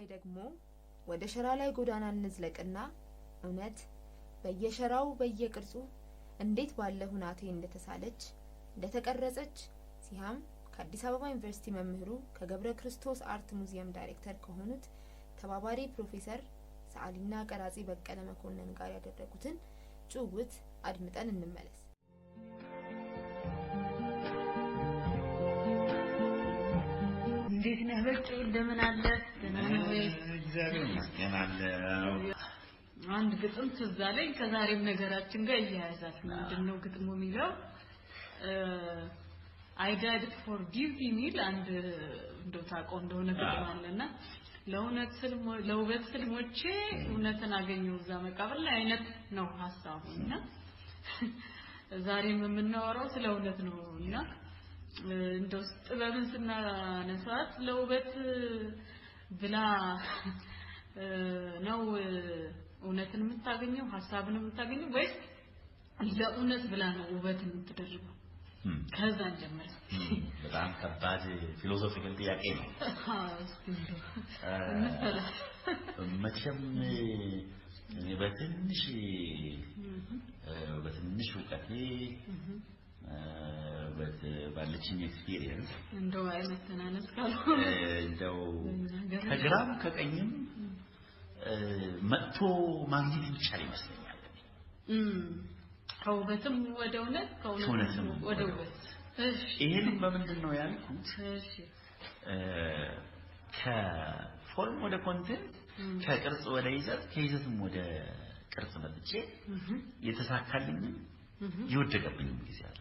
ደግሞ ወደ ሸራ ላይ ጎዳና እንዝለቅና እውነት በየሸራው በየቅርጹ እንዴት ባለ ሁናቴ እንደተሳለች እንደተቀረጸች ሲያም ከአዲስ አበባ ዩኒቨርሲቲ መምህሩ ከገብረ ክርስቶስ አርት ሙዚየም ዳይሬክተር ከሆኑት ተባባሪ ፕሮፌሰር ሰዓሊና ቀራጺ በቀለ መኮንን ጋር ያደረጉትን ጭውውት አድምጠን እንመለስ። እንዴት ነህ በጭ እንደምን አለ ደህና ነህ ወይ? እግዚአብሔር ይመስገን አለው። አንድ ግጥም ትዝ አለኝ ከዛሬም ነገራችን ጋር እያያዛል። ምንድነው ግጥሙ የሚለው? I died for duty ሚል አንድ እንደው ታውቀው እንደሆነ ግጥም አለና ለውበት ስልሞቼ እውነትን አገኘው እዛ መቃብር ላይ አይነት ነው ሐሳቡና ዛሬም የምናወራው ስለ እውነት ነውና እንደው ጥበብን ስናነሳት ለውበት ብላ ነው እውነትን የምታገኘው ሐሳብን የምታገኘው ወይስ ለእውነት ብላ ነው ውበትን የምትደርበው? ከዛ እንጀምር። በጣም ከባድ ፊሎሶፊካል ጥያቄ ነው። መቼም በትንሽ እውቀቴ ባለችኝ ኤክስፒሪየንስ እንደው አይመተናነስ ካልሆነ እንደው ከግራም ከቀኝም መጥቶ ማግኘት ይቻላል ይመስለኛል። ከውበትም ወደ እውነት ከእውነትም ወደ ውበት። እሺ ይሄንን በምንድነው ያልኩት? እሺ ከፎርም ወደ ኮንቴንት ከቅርጽ ወደ ይዘት ከይዘትም ወደ ቅርጽ መጥቼ የተሳካልኝ ይወደቀብኝ ጊዜ አለ።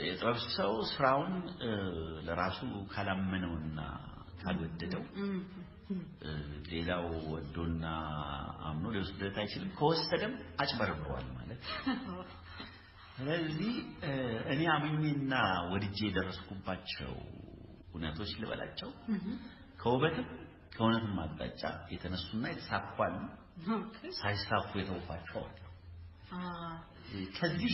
የጥበብ ሰው ስራውን ለራሱ ካላመነውና ካልወደደው ሌላው ወዶና አምኖ ሊወስደት አይችልም። ከወሰደም አጭበርብሯል ማለት። ስለዚህ እኔ አምኜና ወድጄ ደረስኩባቸው እውነቶች ልበላቸው ከውበትም ከእውነትም አቅጣጫ የተነሱና የተሳኳሉ ሳይሳኩ የተውኳቸው አሉ። ከዚህ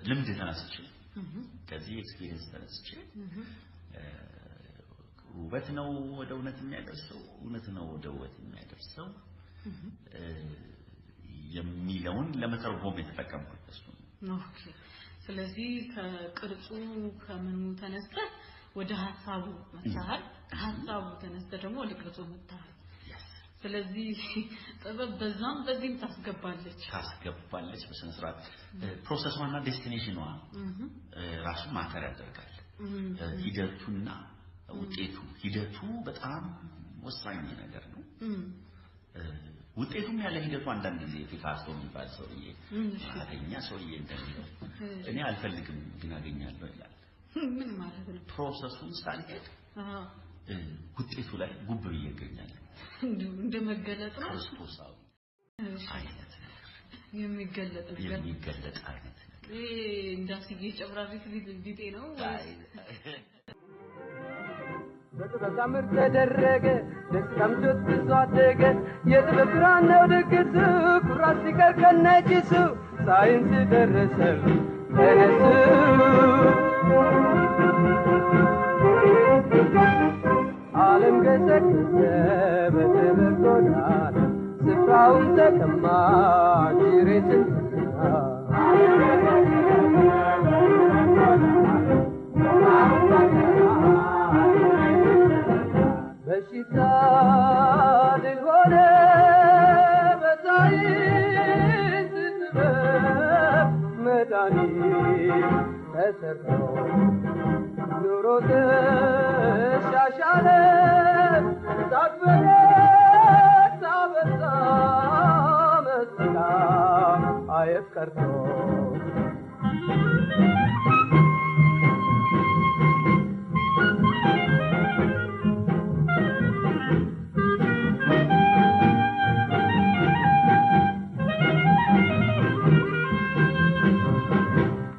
ልምድ ተነስቼ ከዚህ ኤክስፒሪየንስ ተነስቼ ውበት ነው ወደ እውነት የሚያደርሰው እውነት ነው ወደ ውበት የሚያደርሰው የሚለውን ለመተርጎም የተጠቀምኩት እሱ ነው። ኦኬ። ስለዚህ ከቅርጹ ከምኑ ተነስተ ወደ ሐሳቡ መጣሃል፣ ሐሳቡ ተነስተ ደግሞ ወደ ቅርጹ መጣሃል። ስለዚህ ጥበብ በዛም በዚህም ታስገባለች በስነ ስርዓት ፕሮሰሷና ዴስቲኔሽኗ ራሱ ማተር ያደርጋል። ሂደቱና ውጤቱ ሂደቱ በጣም ወሳኝ ነገር ነው። ውጤቱም ያለ ሂደቱ አንዳንድ ጊዜ ፒካሶ የሚባል ሰውዬ አገኛ ሰውዬ እንደሚለው እኔ አልፈልግም ግን አገኛለሁ ይላል። ምን ማለት ነው? ፕሮሰሱን ሳልሄድ ውጤቱ ላይ ጉብ ብዬ እገኛለሁ። እንደመገለጥ ነው ክርስቶሳዊ አይነት የሚገለጥ አይነት እንዳስዬ ጨብራሪት ቢጤ ነው። በተበሳምር ተደረገ ደስታም ጆት ተዟደገ የጥበብ ብርሃን ነው ድግሱ ኩራት ሲቀር ከነጭሱ ሳይንስ ደረሰ ተነሱ ዓለም ገሰገሰ በጥበብ ጎዳና ስፍራውን ተቀማ ጅሬትን በሽታ ሊሆነ በሳይንስ ጥበብ መድኃኒት ተሰርቶ ኑሮ ተሻሻለ ታበረታ በዛ መስላ አየቀርቶ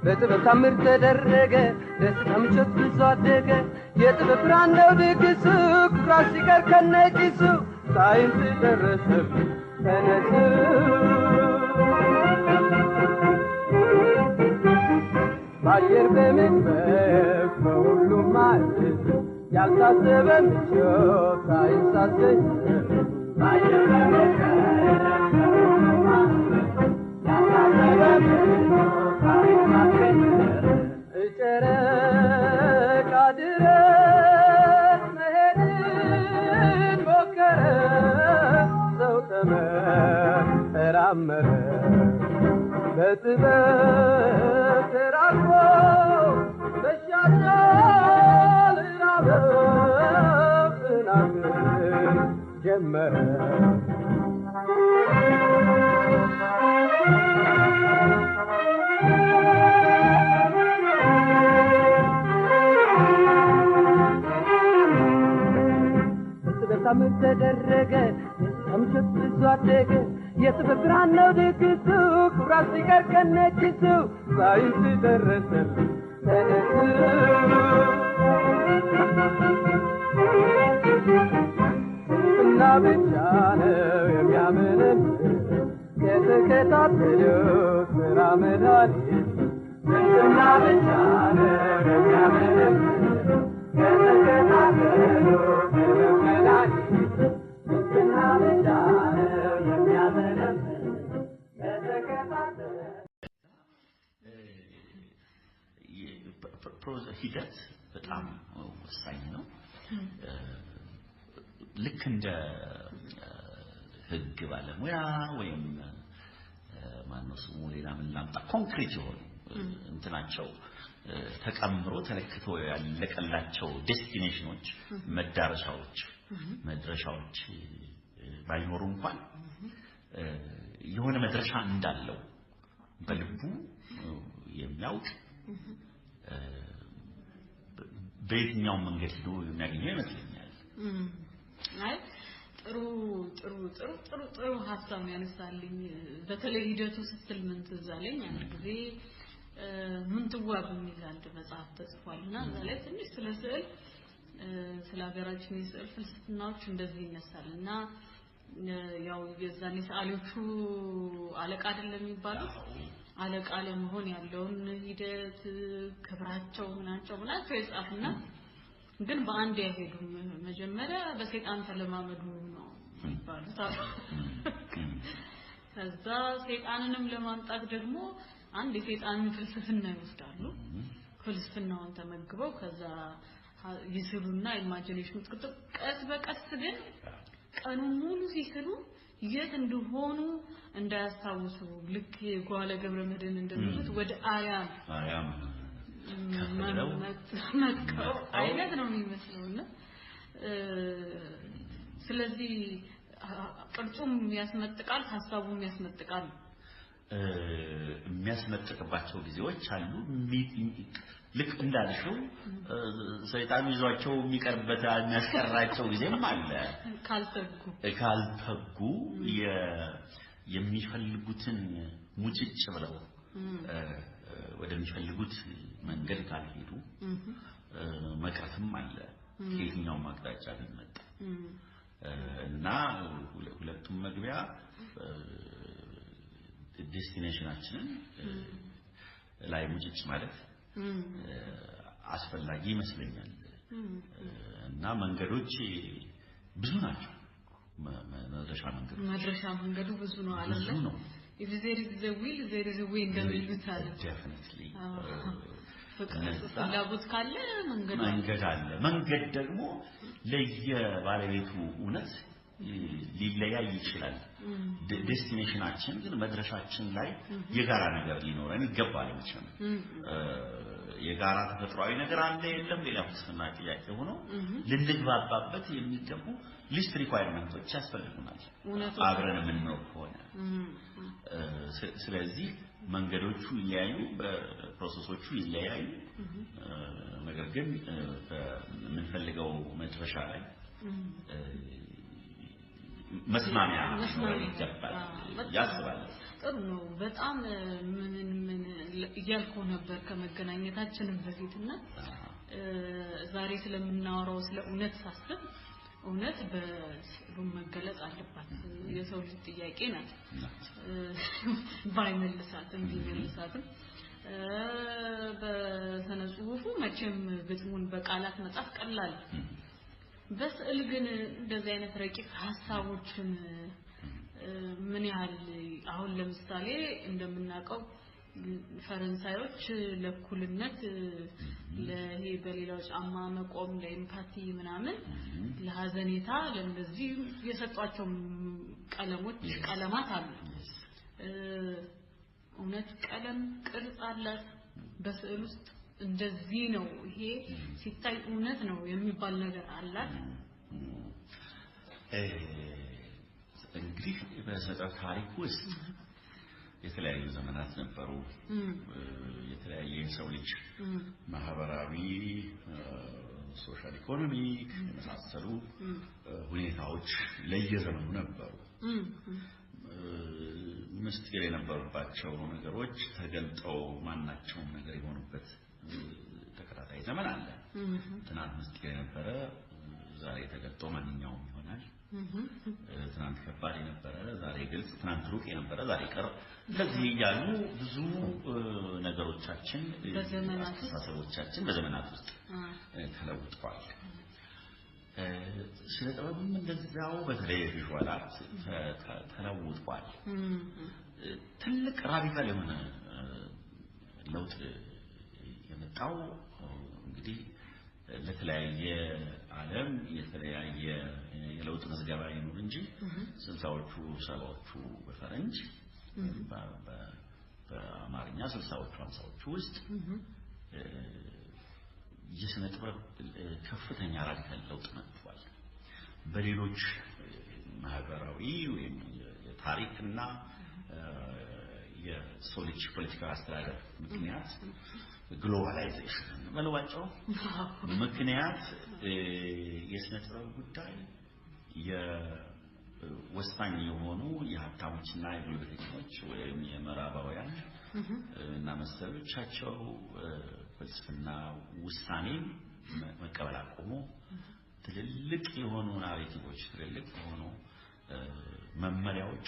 በጥበብ ታምር ተደረገ ደስታም ቾት ተዟደገ የጥበብ ብርሃን ነው ድግሱ ኩራት ሲቀር ከነጭሱ ሳይንስ ደረሰ ተነሱ በአየር በመግበር ያልታሰበ ምቾት ሳይንሳሰኝ ጨረቃ ድረስ መሄድን ሞከረ ሰው ተመራመረ በጥበብ ተራቆ በሻሻል ራበው ጥናትን ጀመረ በጣም ተደረገ አምሽት ዟደገ የጥበብ ብርሃን ነው ድግሱ ኩራት ሲቀር ከነጭሱ ሳይንስ ደረሰ ተነሱ እና ብቻ ነው የሚያምንን የተከታተሉት ስራ መድኃኒት እና ብቻ ነው የሚያምንን የተከታተሉት ስራ መድኃኒት ፕሮዝ ሂደት በጣም ወሳኝ ነው ልክ እንደ ህግ ባለሙያ ወይም ማነው ስሙ ሌላ ምን ላምጣ ኮንክሪት ይሆን እንትናቸው ተቀምሮ ተለክቶ ያለቀላቸው ዴስቲኔሽኖች መድረሻዎች ባይኖሩ እንኳን የሆነ መድረሻ እንዳለው በልቡ የሚያውቅ በየትኛው መንገድ ሄዶ የሚያገኘው ይመስለኛል አይ ጥሩ ሀሳብ ያነሳልኝ በተለይ ሂደቱ ስትል ምን ትዛለኝ አንድ ጊዜ ምን ትዋብ የሚል አንድ መጽሐፍ ተጽፏልና እዛ ላይ ትንሽ ስለ ስዕል ስለ ሀገራችን የስዕል ፍልስፍናዎች እንደዚህ ይነሳልና ያው የዛኔ ሰዓሊዎቹ አለቃ አይደለም የሚባሉት አለቃ ለመሆን ያለውን ሂደት ክብራቸው ምናቸው ይጻፍና ግን በአንድ ያሄዱም መጀመሪያ በሰይጣን ተለማመዱ ነው የሚባሉት ከዛ ሰይጣንንም ለማምጣት ደግሞ አንድ የሰይጣንን ፍልስፍና ይወስዳሉ ፍልስፍናውን ተመግበው ከዛ ይስሉና ኢማጂኔሽን ቀስ በቀስ ግን ቀኑ ሙሉ ሲስሉ የት እንደሆኑ እንዳያስታውሱ ልክ ጓለ ገብረ መድኅን እንደሚሉት ወደ አርያም መጥተው አይነት ነው የሚመስለውና ስለዚህ ቅርጹም ያስመጥቃል ሐሳቡም ያስመጥቃል የሚያስመጥቅባቸው ጊዜዎች አሉ ልክ እንዳልሽው ሰይጣን ይዟቸው የሚቀርበት የሚያስቀራቸው ጊዜም አለ ካልተጉ የሚፈልጉትን ሙጭጭ ብለው ወደሚፈልጉት መንገድ ካልሄዱ መቅረትም አለ ከየትኛው ማቅጣጫ ቢመጣ እና ሁለቱም መግቢያ ዴስቲኔሽናችንን ላይ ሙጭጭ ማለት አስፈላጊ ይመስለኛል እና መንገዶች ብዙ ናቸው መድረሻ መንገዱ ብዙ ነው አይደል if there is a will there is a way እንደሚሉት አለ definitely ፍላጎት ካለ መንገድ አለ መንገድ ደግሞ ለየባለቤቱ እውነት ሊለያይ ይችላል ዴስቲኔሽናችን ግን መድረሻችን ላይ የጋራ ነገር ሊኖረን ይገባል ማለት የጋራ ተፈጥሯዊ ነገር አለ የለም ሌላ ፍልስፍና ጥያቄ ሆኖ ልንግባባበት የሚገቡ ሊስት ሪኳየርመንቶች ያስፈልጉናል አብረን የምንኖር ከሆነ ስለዚህ መንገዶቹ ይለያዩ በፕሮሰሶቹ ይለያዩ ነገር ግን የምንፈልገው መድረሻ ላይ መስማሚያ ይገባል ያስባል ጥሩ ነው በጣም ምን እያልኩ ነበር ከመገናኘታችን በፊትና ዛሬ ስለምናወራው ስለ እውነት ሳስብ እውነት በስዕሉ መገለጽ አለባት የሰው ልጅ ጥያቄ ናት ባይመልሳትም ቢመልሳትም በስነ ጽሁፉ መቼም ግጥሙን በቃላት መጻፍ ቀላል በስዕል ግን እንደዚህ አይነት ረቂቅ ሐሳቦችን ምን ያህል አሁን ለምሳሌ እንደምናውቀው ፈረንሳዮች ለኩልነት ለሄ በሌላው ጫማ መቆም ለኤምፓቲ ምናምን ለሐዘኔታ ለእንደዚህ የሰጧቸው ቀለማት አሉ እውነት ቀለም ቅርጽ አላት በስዕል ውስጥ እንደዚህ ነው ይሄ ሲታይ እውነት ነው የሚባል ነገር አላት እንግዲህ በሰጠው ታሪክ ውስጥ የተለያዩ ዘመናት ነበሩ የተለያየ ሰው ልጅ ማህበራዊ ሶሻል ኢኮኖሚክ የመሳሰሉ ሁኔታዎች ለየዘመኑ ነበሩ ምስጢር የነበሩባቸው ነገሮች ተገልጠው ማናቸውም ነገር የሆኑበት ተከታታይ ዘመን አለ ትናንት ምስጢር የነበረ ዛሬ ተገልጦ ማንኛውም ይሆናል ትናንት ከባድ የነበረ ዛሬ ግልጽ ትናንት ሩቅ የነበረ ዛሬ ቀር ስለዚህ ያሉ ብዙ ነገሮቻችን በዘመናቶቻችን በዘመናት ውስጥ ተለውጠዋል ስለ ጥበብም እንደዛው በተለይ ቪዥዋል አርት ተለውጧል ትልቅ ራዲካል የሆነ ለውጥ የመጣው እንግዲህ ለተለያየ ዓለም የተለያየ የለውጥ መዝገባ ይኖር እንጂ 60ዎቹ 70ዎቹ በፈረንጅ በአማርኛ 60ዎቹ 50ዎቹ ውስጥ የስነ ጥበብ ከፍተኛ ራዲካል ለውጥ መጥቷል በሌሎች ማህበራዊ ወይም የታሪክና የሶሊድ ፖለቲካል አስተዳደር ምክንያት ግሎባላይዜሽን መለዋጫው ምክንያት የስነ ጥበብ ጉዳይ የወሳኝ የሆኑ የሀብታሞችና የጉልበተኞች ወይም የምዕራባውያን እና መሰሎቻቸው ፍልስፍና ውሳኔ መቀበል አቆሙ ትልልቅ የሆኑ ናሬቲቮች ትልልቅ የሆኑ መመሪያዎች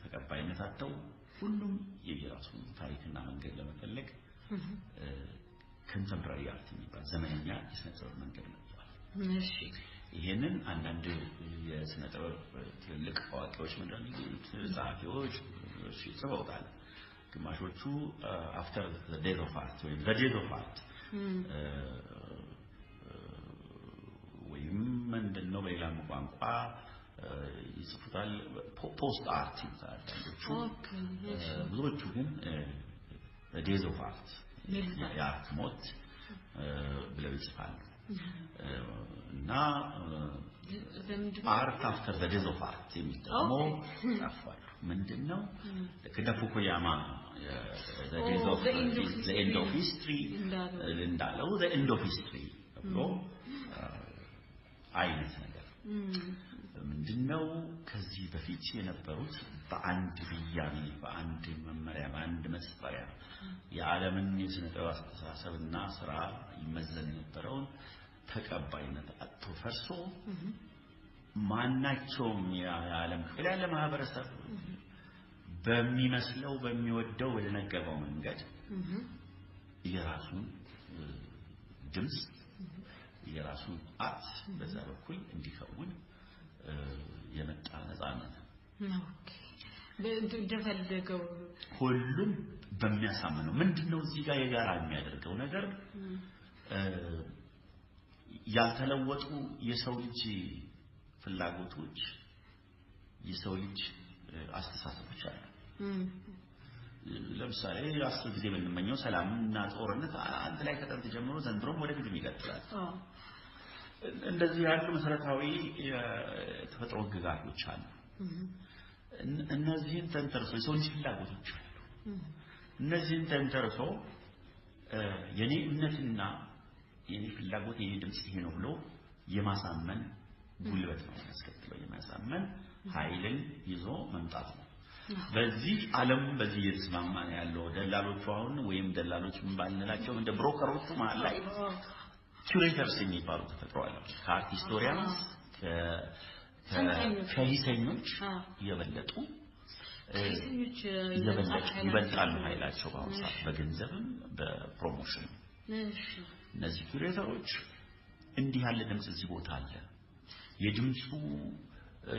ተቀባይነት አጥተው ሁሉም የየራሱን ታሪክና መንገድ ለመፈለግ ኮንቴምፖራሪ አርት የሚባል ዘመነኛ የስነ ጥበብ መንገድ መጥቷል እሺ ይሄንን አንዳንድ የስነ ጥበብ ትልልቅ አዋቂዎች ምንድነው ጸሐፊዎች ጽፈውታል ግማሾቹ after the death of art ወይ the death of art ወይም ምንድነው በሌላም ቋንቋ ይጽፉታል ፖስት አርት ይባላል ብዙዎቹ ግን the death of art የአርት ሞት ብለው ይጽፋሉ እና art after the death of art የሚጠቅመው ታፋሉ ምንድነው ከደፉኮያማ the end of history እንዳለው the end of history ብሎ አይነት ነገር ምንድነው ከዚህ በፊት የነበሩት በአንድ ብያኔ በአንድ መመሪያ በአንድ መስፈሪያ የዓለምን የስነ ጥበብ አስተሳሰብና ስራ ይመዘን የነበረውን ተቀባይነት አጥቶ ፈርሶ ማናቸውም የዓለም ክፍል ያለ ማህበረሰብ በሚመስለው በሚወደው በነገበው መንገድ የራሱን ድምጽ የራሱን አርት በዛ በኩል እንዲከውን የመጣ ነፃነት ኦኬ እንደፈለገው ሁሉም በሚያሳምነው ምንድነው እዚህ ጋር የጋራ የሚያደርገው ነገር ያልተለወጡ የሰው ልጅ ፍላጎቶች የሰው ልጅ አስተሳሰቦች አሉ ለምሳሌ አስር ጊዜ በእንመኘው ሰላምና ጦርነት አንድ ላይ ከጥንት ጀምሮ ዘንድሮም ወደፊት ይቀጥላል እንደዚህ ያሉ መሰረታዊ ተፈጥሮ ግጋቶች አሉ እነዚህን ተንተርሶ የሰው ልጅ ፍላጎቶች አሉ እነዚህን ተንተርሶ የኔ እምነትና የኔ ፍላጎት የኔ ድምጽ ይሄ ነው ብሎ የማሳመን ጉልበት ነው ያስከትለው የማሳመን ኃይልን ይዞ መምጣት ነው በዚህ ዓለም በዚህ የተስማማ ያለው ደላሎቹ አሁን ወይም ደላሎች ምን ባልነላቸው እንደ ብሮከሮቹ ማለት ላይ ኩሬተርስ የሚባሉ ተፈጥሯል ከአርት ሂስቶሪያንስ ከሂሰኞች የበለጡ ሴተኞች ይበልጣሉ ኃይላቸው ባውሳት በገንዘብም በፕሮሞሽን እነዚህ ኩሬተሮች እንዲህ ያለ ድምጽ እዚህ ቦታ አለ የድምጹ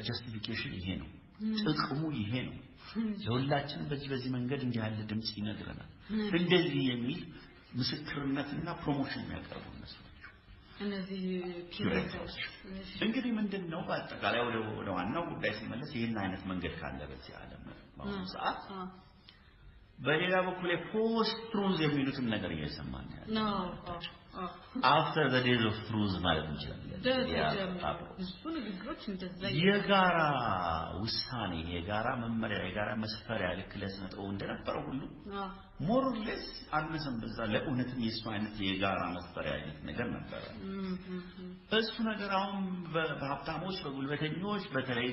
ጀስቲፊኬሽን ይሄ ነው ጥቅሙ ይሄ ነው ለሁላችንም በዚህ መንገድ እንዲህ ያለ ድምጽ ይነግረናል እንደዚህ የሚል ምስክርነትና ፕሮሞሽን ያቀርቡ እነሱ እነዚህ ኩሬተሮች እንግዲህ ምንድነው በአጠቃላይ ወደ ዋናው ጉዳይ ሲመለስ ይሄን አይነት መንገድ ካለ በዚህ ዓለም በአሁኑ ሰዓት በሌላ በኩል ፖስት ትሩዝ የሚሉትን ነገር እየሰማን ያለው after the days of truth ማለት እንችላለን እሱ ንግግሮች እንደዛ የጋራ ውሳኔ የጋራ መመሪያ የጋራ መስፈሪያ ለክለስነው እንደነበረው ሁሉ more or less አንሰም በዛ ለኡነትም የሱ አይነት የጋራ መስፈሪያ አይነት ነገር ነበር እሱ ነገር አሁን በሀብታሞች በጉልበተኞች በተለይ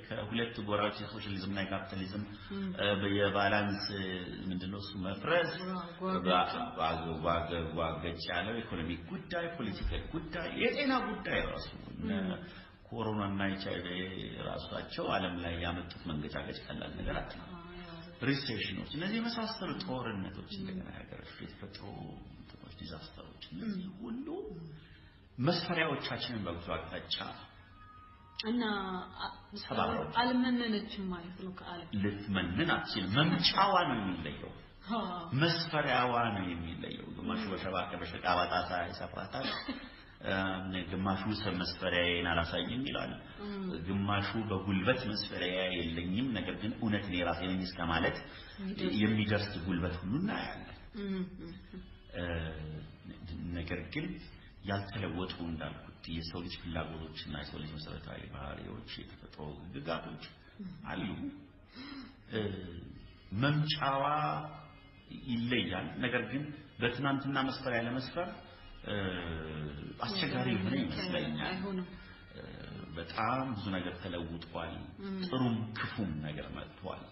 ከሁለት ጎራዎች የሶሻሊዝም እና ካፒታሊዝም በየባላንስ ምንድነው እሱ መፍረስ ዋገጭ ያለው ኢኮኖሚክ ጉዳይ ፖለቲካል ጉዳይ የጤና ጉዳይ ራሱ ኮሮና እና ኤችአይቪ ራሳቸው ዓለም ላይ ያመጡት መንገጫገጭ ቀላል ነገር አይደለም ሪሴሽኖች እነዚህ መሳሰሉ ጦርነቶች እንደገና ያገረሽ የተፈጥሮ እንትኖች ዲዛስተሮች እነዚህ ሁሉ መስፈሪያዎቻችንን በብዙ አቅጣጫ እና አልመነነችም ማለት ነው ከዓለም ልትመነን አትችልም መምጫዋ ነው የሚለየው መስፈሪያዋ ነው የሚለየው ግማሹ በሸባከ በሸቃባጣ ይሰፍራታል ግማሹ መስፈሪያዬን አላሳየኝ ይላል ግማሹ በጉልበት መስፈሪያ የለኝም ነገር ግን እውነት ነው ራሴ ነኝ እስከማለት የሚደርስ ጉልበት ሁሉና ያለ ነገር ግን ያልተለወጡ እንዳልኩት የሰው ልጅ ፍላጎቶችና የሰው ልጅ መሰረታዊ ባህሪዎች የተፈጥሮ ግጋቶች አሉ መምጫዋ ይለያል ነገር ግን በትናንትና መስፈሪያ ለመስፈር አስቸጋሪ ሆነ ይመስለኛል በጣም ብዙ ነገር ተለውጧል ጥሩም ክፉም ነገር መጥቷል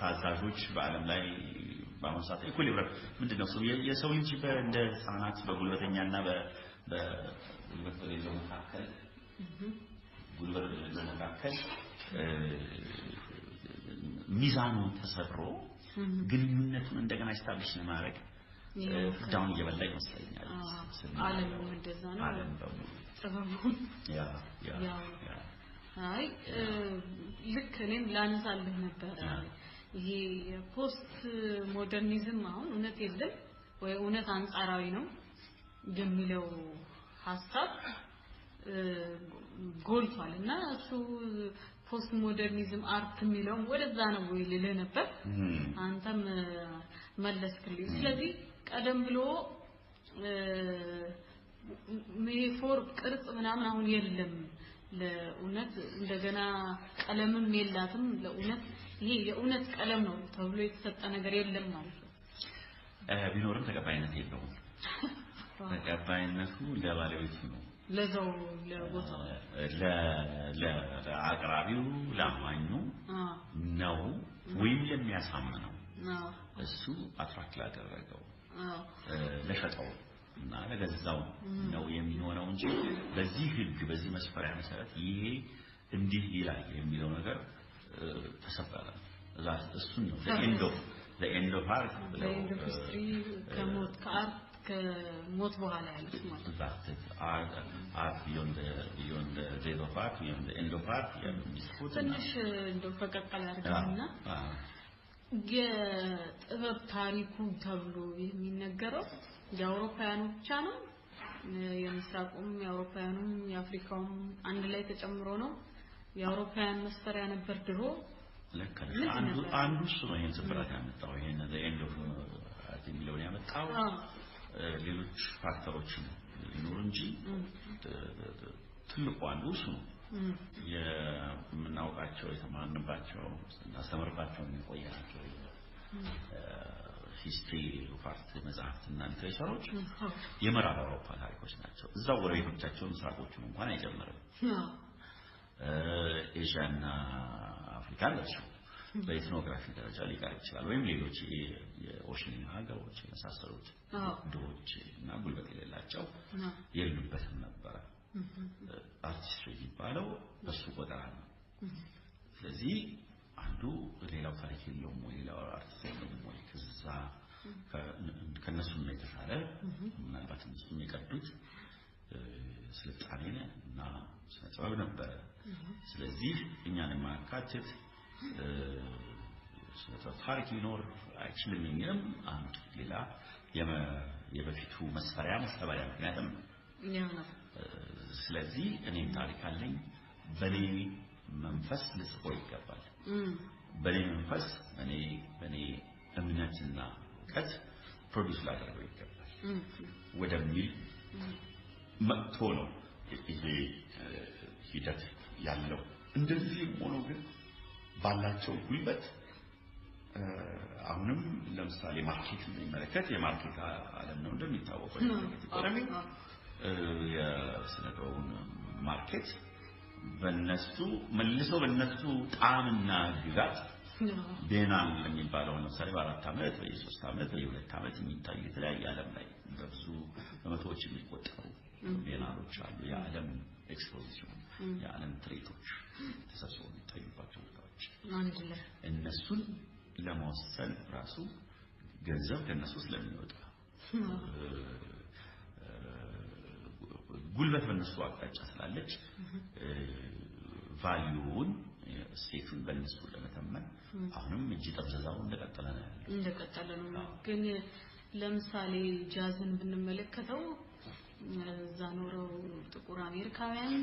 ታዛዦች በአለም ላይ በአሁኑ ሰዓት ኢኩሊብረም ምንድነው የሰው ልጅ እንደ ህፃናት በጉልበተኛና በጉልበት በሌለው መካከል ጉልበት በሌለው መካከል ሚዛኑ ተሰብሮ ግንኙነቱን እንደገና ስታብሊሽ ለማድረግ ፍዳውን እየበላ ይመስለኛል ዓለም እንደዛ ነው ዓለም ደግሞ ጥበቡ ያ አይ ልክ እኔም ላነሳልህ ነበር ይሄ ፖስት ሞደርኒዝም አሁን እውነት የለም ወይ እውነት አንጻራዊ ነው የሚለው ሐሳብ ጎልቷልና እሱ ፖስት ሞደርኒዝም አርት የሚለው ወደዛ ነው ወይ ልልህ ነበር አንተም መለስክልኝ ስለዚህ ቀደም ብሎ ሜፎር ቅርጽ ምናምን አሁን የለም ለኡነት እንደገና ቀለምም የላትም ለኡነት ይሄ የኡነት ቀለም ነው ተብሎ የተሰጠ ነገር የለም ማለት ነው ቢኖርም ተቀባይነት የለውም ተቀባይነቱ ለባለቤቱ ነው ለዛው ለቦታው ለአቅራቢው ለአማኙ ነው ወይም ለሚያሳምነው እሱ አትራክት ላደረገው ለሸጠው እና ለገዛው ነው የሚሆነው እንጂ በዚህ ህግ በዚህ መስፈሪያ መሰረት ይሄ እንዲህ ይላል የሚለው ነገር ተሰበረ እሱ ነው the end of art ኢንዱስትሪ ከሞት ከአርት ከሞት በኋላ ያሉት ማለት art beyond the days of art beyond the end of art ትንሽ እንደው ፈቀቀል አድርገውና የጥበብ ታሪኩ ተብሎ የሚነገረው የአውሮፓውያኑ ብቻ ነው የምስራቁም የአውሮፓውያኑም የአፍሪካውም አንድ ላይ ተጨምሮ ነው የአውሮፓውያን መስፈሪያ ነበር ድሮ አንዱ እሱ ነው ይሄን ስብራት ያመጣው ይሄን the end of art የሚለውን ያመጣው ሌሎች ፋክተሮችም ይኖሩ እንጂ ትልቁ አንዱ እሱ ነው የምናውቃቸው የተማርንባቸው እናስተምርባቸው የሚቆያቸው ሂስትሪ ፓርት መጽሐፍት እና ሊትሬቸሮች የምዕራብ አውሮፓ ታሪኮች ናቸው እዛው ጎረቤቶቻቸው ምስራቆቹን እንኳን አይጨምርም ኤዥያና አፍሪካ ናቸው በኢትኖግራፊ ደረጃ ሊቀር ይችላል ወይም ሌሎች የኦሽን ሀገሮች የመሳሰሉት ድሆች እና ጉልበት የሌላቸው የሉበትም ነበር አርቲስትሪ የሚባለው በሱ ቆጠራ ነው ስለዚህ አንዱ ሌላው ታሪክ የለውም ወይ ሌላው አርቲስት የለውም ወይ ከዛ ከነሱም የተሻለ ምናልባት እነሱም የቀዱት ስልጣኔ እና ስነጥበብ ነበር ስለዚህ እኛን ማካተት ስነጥበብ ታሪክ ሊኖር አይችልም የሚልም አንድ ሌላ የበፊቱ መስፈሪያ መስተባሪያ ምክንያቱም ስለዚህ እኔም ታሪክ አለኝ በኔ መንፈስ ልጽፈው ይገባል በኔ መንፈስ በኔ እምነትና እውቀት ፕሮዲዩስ ላደርገው ይገባል ወደሚል መጥቶ ነው ይሄ ሂደት ያለው እንደዚህ ሆኖ ግን ባላቸው ጉልበት አሁንም ለምሳሌ ማርኬት የሚመለከት የማርኬት ዓለም ነው እንደሚታወቀው ኢኮኖሚ የስነጥበቡን ማርኬት በእነሱ መልሰው በእነሱ ጣዕምና ግዛት ቤናል የሚባለው ለምሳሌ በ4 አመት በ3 አመት በ2 አመት የሚታዩ የተለያየ ዓለም ላይ በብዙ በመቶዎች የሚቆጠሩ ቤናሎች አሉ የዓለም ኤክስፖዚሽን የዓለም ትርኢቶች ተሰብስበው የሚታዩባቸው ቦታዎች እነሱን ለመወሰን ራሱ ገንዘብ ከነሱ ስለሚወጣ ጉልበት በእነሱ አቅጣጫ ስላለች ቫልዩውን ስቴቱን በእነሱ ለመተመን አሁንም እጅ ጠብዘዛው እንደቀጠለ ነው ግን ለምሳሌ ጃዝን ብንመለከተው እዛ ኖረው ጥቁር አሜሪካውያን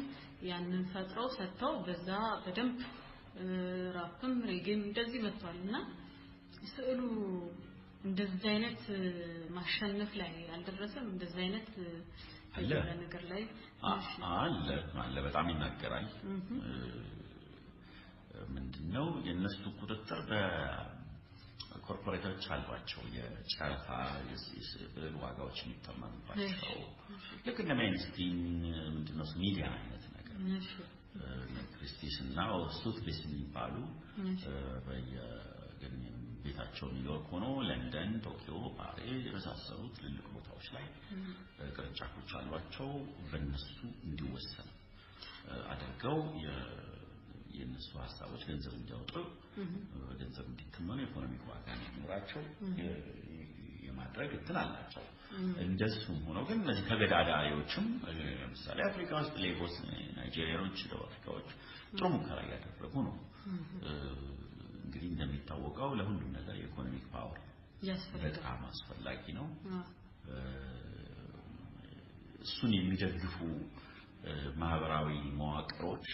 ያንን ፈጥረው ሰጥተው በዛ በደንብ ራፕም ሬጌም እንደዚህ መጥቷልና ስዕሉ እንደዚህ አይነት ማሸነፍ ላይ አልደረሰም እንደዚህ አይነት ነገር ላይ አለ በጣም ይናገራል ምንድነው የነሱ ቁጥጥር በኮርፖሬቶች አሏቸው የጨረታ የስዕል ዋጋዎች የሚተመኑባቸው ልክ እንደ ሜይንስትሪም ምንድነው ሚዲያ አይነት ነገር ክሪስቲስ እና ሱት ቤስ የሚባሉ ቤታቸው ኒውዮርክ ሆኖ ለንደን ቶኪዮ ፓሪስ የመሳሰሉት ትልልቅ ቦታዎች ላይ ቅርንጫፎች አሏቸው በእነሱ እንዲወሰን አድርገው የነሱ ሐሳቦች ገንዘብ እንዲያወጡ ገንዘብ እንዲተመኑ ኢኮኖሚክ ዋጋ እንዲኖራቸው የማድረግ እንትን አላቸው እንደሱም ሆኖ ግን እነዚህ ተገዳዳሪዎችም ለምሳሌ አፍሪካ ውስጥ ሌጎስ ናይጄሪያኖች አፍሪካዎች ጥሩ ሙከራ ያደረጉ ነው እንግዲህ እንደሚታወቀው ለሁሉም ነገር የኢኮኖሚክ ፓወር በጣም አስፈላጊ ነው እሱን የሚደግፉ ማህበራዊ መዋቅሮች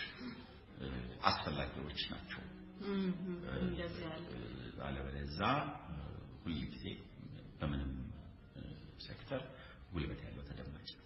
አስፈላጊዎች ናቸው አለበለዚያ ሁልጊዜ በምንም ሴክተር ጉልበት ያለው ተደማጭ ነው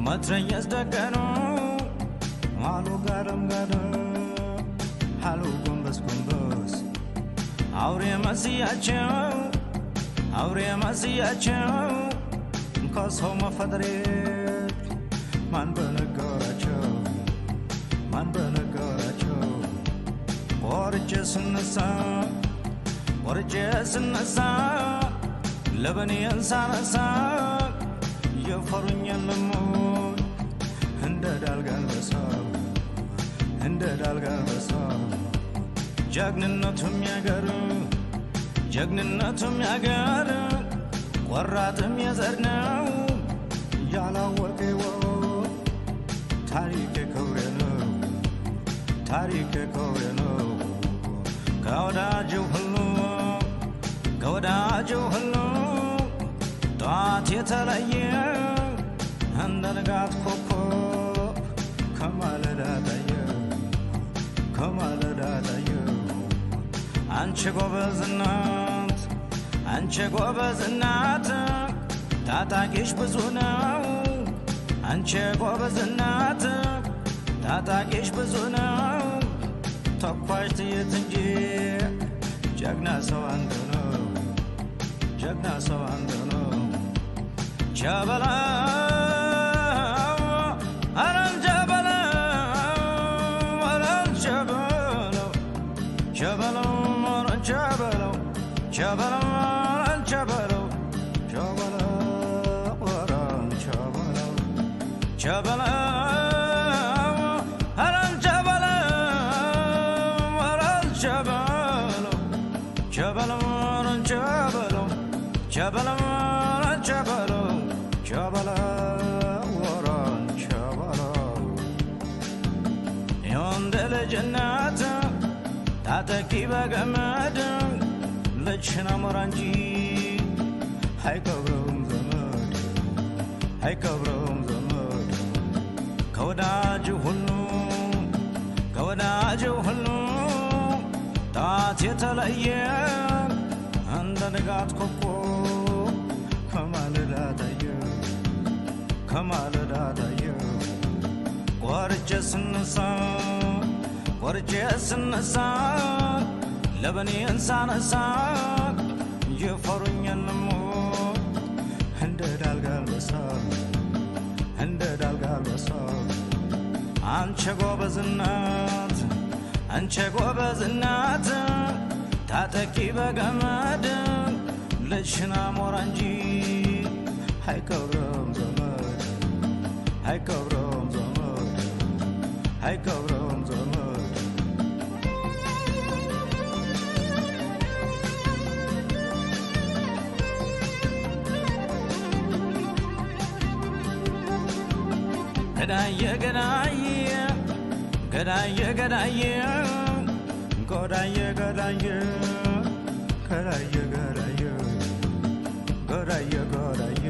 Matrayas da cano, halo garam garam, halo gumbas gumbas. Aurea masiachau, cause home of Fadret, man banagoracho, or just in the sun, Lebanese Sanasa, you're foreign in the moon, and the Dalgalvasa, Jagnin not to Miagaru, Waratam Yazar now, Yala Wake Wo, Tarike Koreno, Kauda Juhulu, Go ከወዳጁ ሁሉ ጠዋት የተለየ እንደ ንጋት ኮከብ ከማለዳ ታየ ከማለዳ ታየ አንቺ ጎበዝ እናት አንቺ ጎበዝ እናት ታጣቂሽ ብዙ ነው አንቺ ጎበዝ እናት ታጣቂሽ ብዙ ነው ተኳሽ ትየት እንጂ ጀግና ሰው አንዱ ነው ጀግና ሰው አንዱ ነው ጀበላ አረን ጀበላ አረን ጀበላ ጀበላ አረን ጀበላ ጀበላ አረን ጀበላ ጀበላ አረን ጀበላ ጀበላ አረን ጀበላ አረን ጀበላ ጀበላ አረን ጀበላ ጀበላ አረን ጀበላ ጀበላ አረን ጀበላ የወንድ ልጅ እናት ታጠቂ በገመድ ልጅሽን አሞራ እንጂ አይቀብረውም ዘመድ አይቀብረውም ዘመድ ከወዳጅ ሁሉ ጣት የተለየ እንደ ንጋት ኮከብ ከማለዳ ታየ ከማለዳ ታየ ቆርጬ ስነሳ ለበኔን ሳነሳ የፈሩኛል ሞት እንደ ዳልጋልበሳ እንደ ዳልጋልበሳ አንቺ ጎበዝ እናት አንቺ ጎበዝ እናት ታጠቂ በገመድ ልጅሽን አሞራ እንጂ አይቀብረውም ዘመድ አይቀብረውም ዘመድ አይቀብረውም ዘመድ ገዳየ ገዳየ ገዳየ ገዳየ ጎዳየ ገዳየ ገዳየ ገዳየ ገዳየ ገዳየ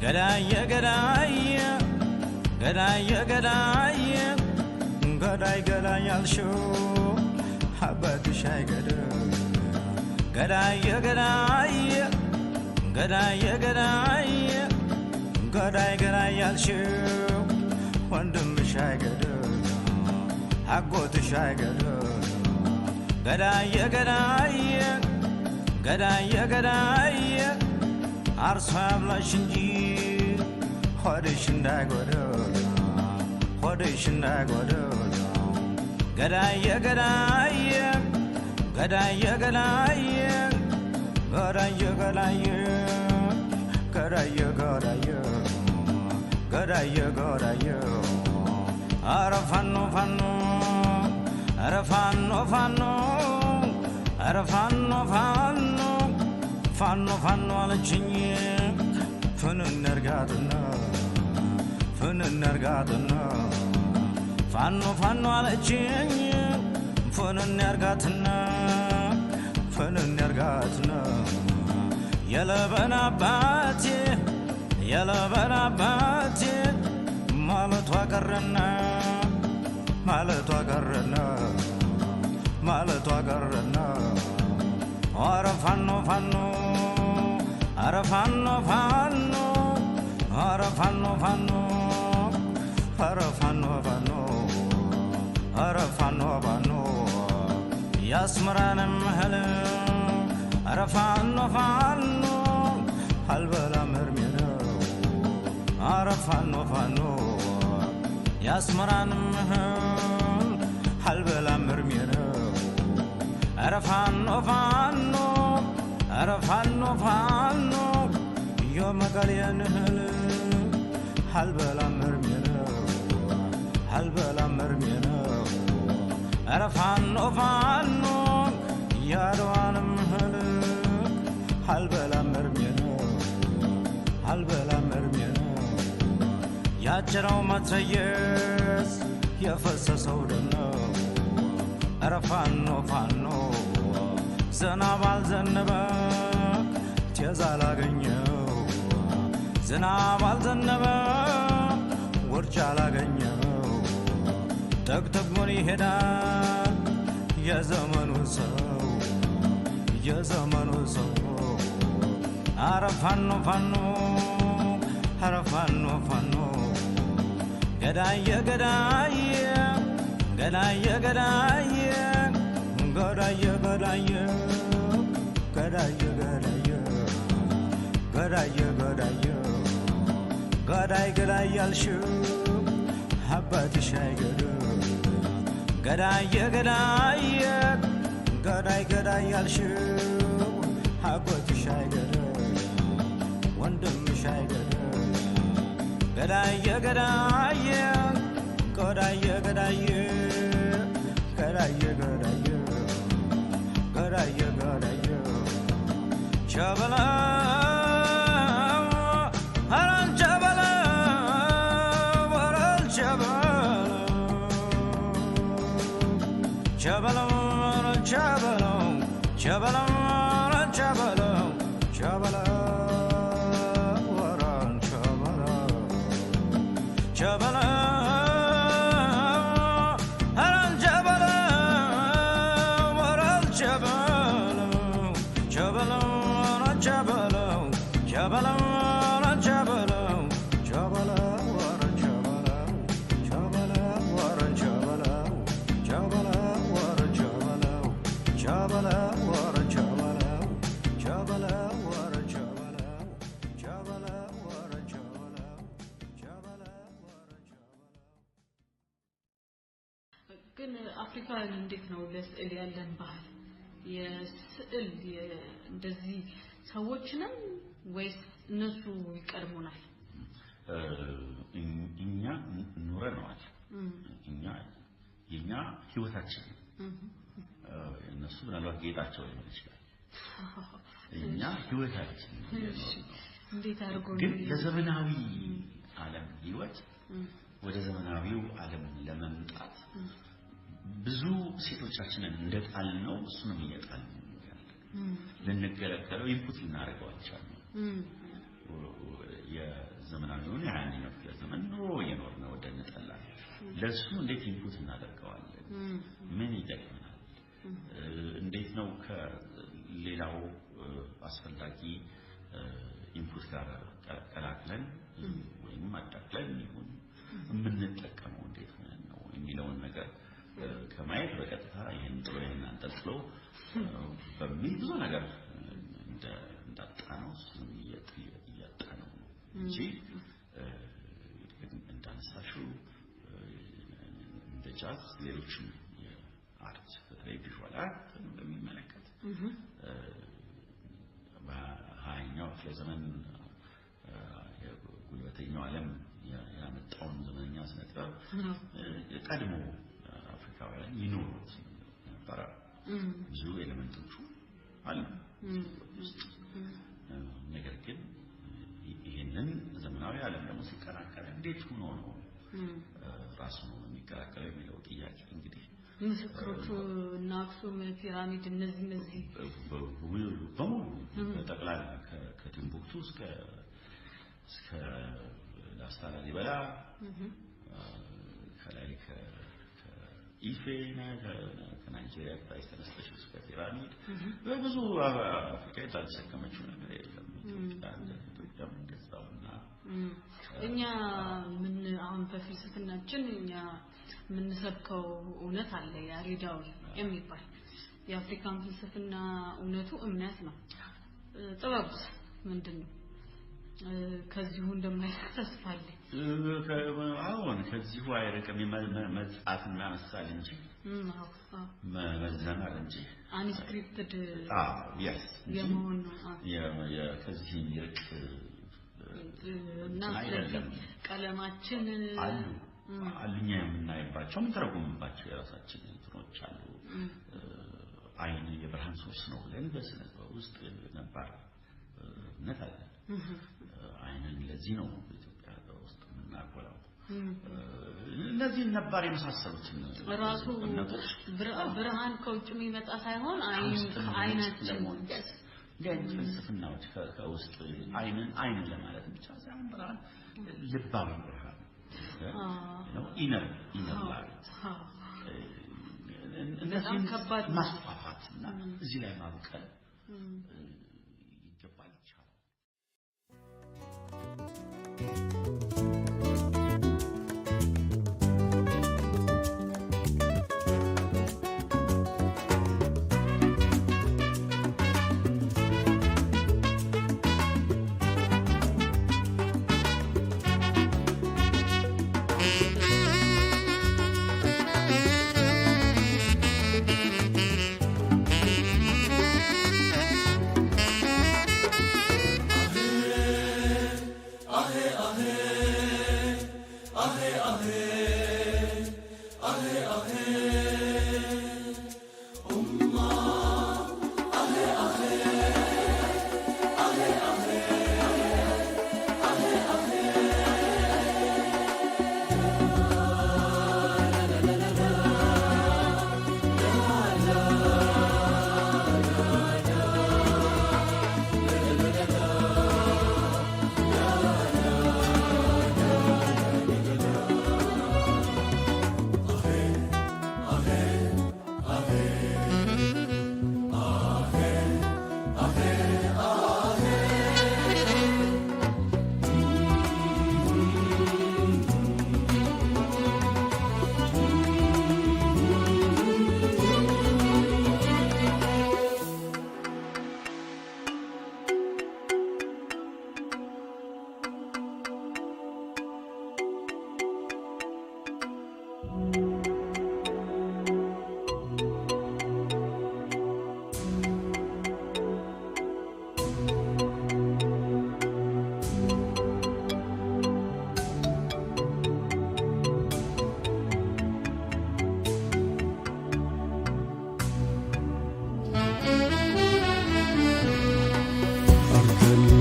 ገዳየ ገዳየ ገዳየ ገዳየ ገዳይ ገዳይ ያልሽው አባትሽ አይገድም ገዳየ ገዳየ ገዳየ ገዳየ ገዳይ ገዳይ ያልሽው ወንድምሽ አይገድም አጎትሽ አይገድም ገዳየ ገዳየ ገዳየ ገዳየ አርሶ ያብላሽ እንጂ ሆድሽ እንዳይጎድል ሆድሽ እንዳይጎድል ገዳየ ገዳየ ገዳየ ገዳየ ገዳየ ገዳየ ገዳየ ገዳየ ገዳየ ገዳየ አረ ፋኖ ፋኖ አረ ፋኖ ፋኖ አረ ፋኖ ፋኖ ፋኖ ፋኖ አለችኝ ፍንን እርጋትና ፍንን እርጋትና ፋኖ ፋኖ አለችኝ ፍንን እርጋትና ፍንን እርጋትና የለበን አባቴ የለበን አባቴ ማለቷ ቀረና ማለቷ ቀረና ማለቷ ቀረና አረ ፋኖ ፋኖ አረ ፋኖ ፋኖ አረ ፋኖ ፋኖ አረ ፋኖ ፋኖ አረ ፋኖ ፋኖ ያስመራንም ህል አረ ፋኖ ፋኖ አልበላም እርሜ ነው አረ ፋኖ ፋኖ ያስመራንም ህል አልበላም እርሜ ነው አረ ፋኖ ፋኖ አረ ፋኖ ፋኖ የመቀሌን ህል አልበላም እርሜ ነው አልበላም እርሜ ነው አረ ፋኖ ፋኖ ያድዋንም ህል አልበላም እርሜ ነው አልበላም እርሜ ነው ያጭረው መትረየስ የፈሰሰው ደም ነው አረ ፋኖ ፋኖ ዝናብ አልዘነበ ጤዛ አላገኘው ዝናብ አልዘነበ ውርጭ አላገኘው ተግተግሞን ይሄዳል የዘመኑ ሰው አረ ፋኖ ገዳየ ገዳይ ያልሽው አባትሽ አይገዱ ገዳይ ያልሽው አባትሽ አይገዱ ወንድምሽ አይገዱ ገዳይ ቸበላ ግን አፍሪካን እንዴት ነው ለስዕል ያለን ባህል የስዕል እንደዚህ ሰዎችንም ወይስ እነሱ ይቀርሙናል? እኛ ኑረናል የኛ ህይወታችን እነሱ ምናልባት ጌጣቸው ሊሆን ይችላል እኛ ህይወታችን እንዴት አድርጎ ግን ለዘመናዊ ዓለም ህይወት ወደ ዘመናዊው ዓለም ለመምጣት ብዙ ሴቶቻችንን እንደጣልነው እሱንም እየጣልን ልንገለገለው ኢንፑት ልናደርገው አልቻልንም የዘመናዊውን ያንኛው ዘመን ኑሮ የኖርነው ወደ ነጠላ ለሱ እንዴት ኢንፑት እናደርገዋለን ምን ይጠቅመናል እንዴት ነው ከሌላው አስፈላጊ ኢንፑት ጋር ቀላቅለን ወይም አዳቅለን ይሁን የምንጠቀመው እንዴት ሆነን ነው የሚለውን ነገር ከማየት በቀጥታ ይሄን ጥሎ ይሄን አንጠልጥሎ በሚል ብዙ ነገር እንዳጣነው እሱን እያጣነው ነው እንጂ እንዳነሳሽው እንደ ጃዝ ሌሎችም የአርት በተለይ ቪዥዋል አርት በሚመለከት በሀያኛው ክፍለ ዘመን የጉልበተኛው ዓለም ያመጣውን ዘመነኛ ስነ ጥበብ ቀድሞ አፍሪካውያን ይኖሩት ነበር ብዙ ኤሌመንቶቹ አሉ ነገር ግን ይሄንን ዘመናዊ ዓለም ደግሞ ሲቀላቀል እንዴት ሆኖ ነው ራሱ ነው የሚቀላቀለው የሚለው ጥያቄ እንግዲህ ምስክሮቹ እና አክሱም ፒራሚድ እነዚህ በሙሉ ጠቅላላ ከቲምቡክቱ እስከ ላስታ ላሊበላ ከላይ ከኢፌና ከናይጄሪያ ተነስተሽ እስከ ፒራሚድ በብዙ አፍሪካ ያልተሰከመችው ነገር የለም ኢትዮጵያ እንደዛውና እኛ ምን አሁን በፍልስፍናችን እኛ የምንሰብከው እውነት አለ ያሬዳዊ የሚባል የአፍሪካን ፍልስፍና እውነቱ እምነት ነው ጥበብስ ምንድነው ከዚሁ እንደማይረቅ ተስፋ አለ አሁን ከዚሁ አይረቅም መጽሐፍና ምሳሌ እንጂ መዘመር እንጂ አንስክሪፕትድ yes የመሆን ከዚህ ይርቅ እና ቀለማችን አሉኛ የምናይባቸው የምንተረጉምባቸው የራሳችን እንትኖች አሉ አይን የብርሃን ሶርስ ነው ብለን በስነ ጥበብ ውስጥ ነበር እምነት አለ አይንን ለዚህ ነው በኢትዮጵያ ውስጥ የምናጎላው እነዚህ ነበር የመሳሰሉት ራሱ ብርሃን ከውጭ የሚመጣ ሳይሆን አይናችን ፍልስፍናዎች ከውስጥ አይን ለማለት ብቻ ሳይሆን ብርሃን ልባዊ ብርሃን ነው ኢነር ላይት እነዚህ ማስፋፋትና እዚህ ላይ ማብቀል ይገባል ይቻላል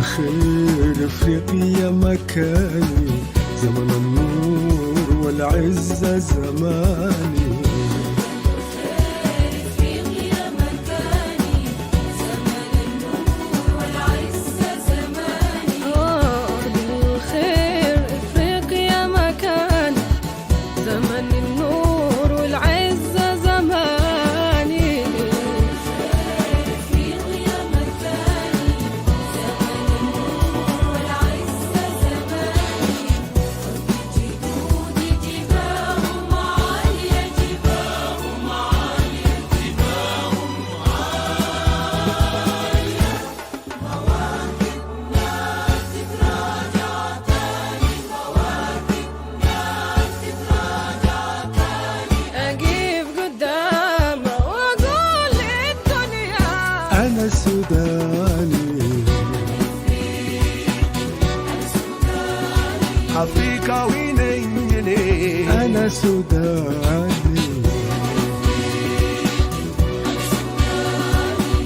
الخير افريقيا مكاني زمن النور والعزة زماني أنا سوداني أفريقاوي نيني أنا سوداني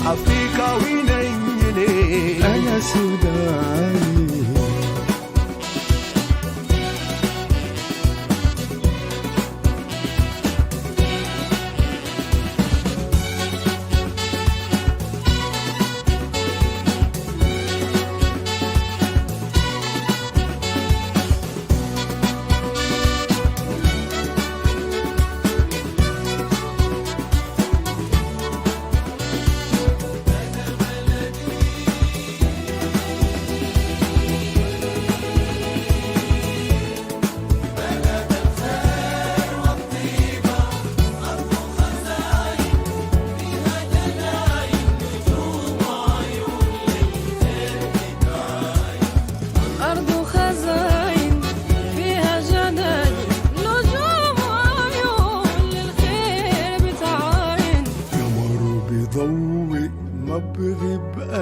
أفريقاوي نيني أنا سوداني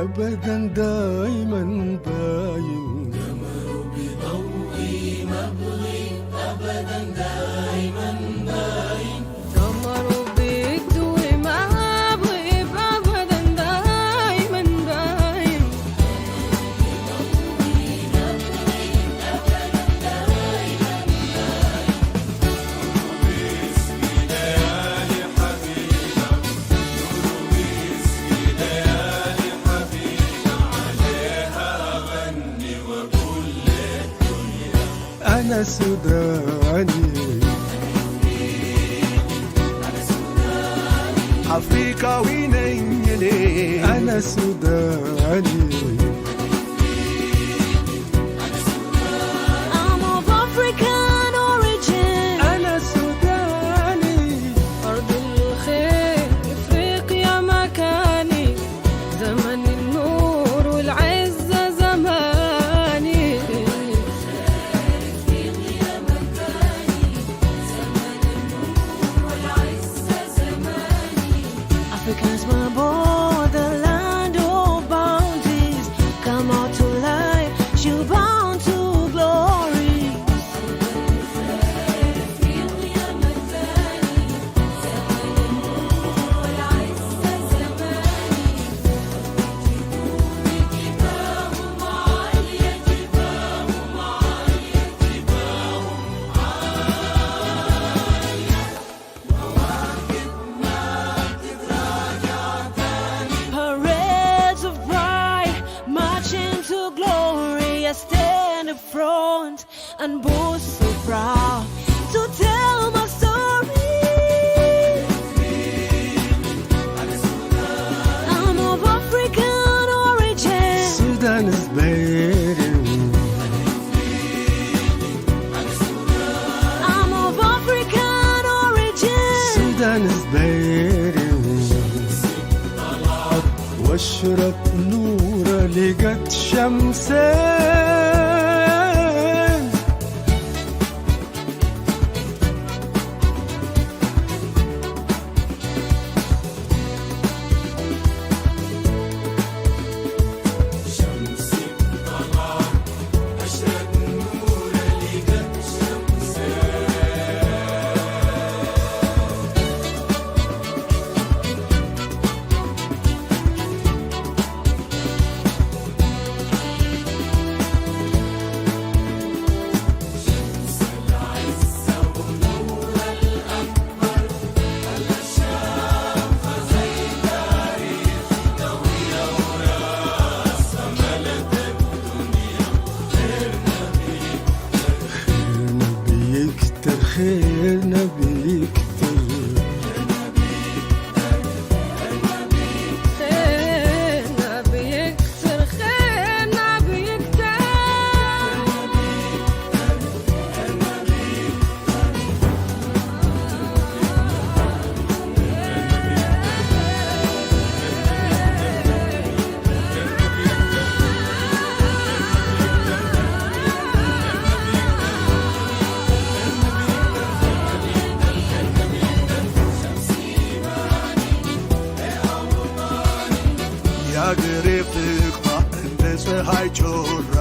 أبدا دايما باين قمر بضوئي مبغي أبدا دايما باين قمر بضوئي مبغي أبدا دايما باين بضوئي مبغي أبدا دايما باين سوداني أفريقاوي نيني أنا سوداني I'm of African origin. أنا سوداني أرض الخير إفريقيا مكاني زمن النور والعزة زماني Africa's my borderland of bounties. Come out to life, you bound to glory. Parades of pride, marching to glory. I stand up front and boast so proud to tell my story. I'm of African origin. Sudan is beating I'm of African origin. Sudan is beating واشرق نور لقت شمسين خير نبي يكتر خيرنا بيكتر خيرنا بيكتر የአገሬ ፍቅሯ እንደ ፀሐይ ጮራ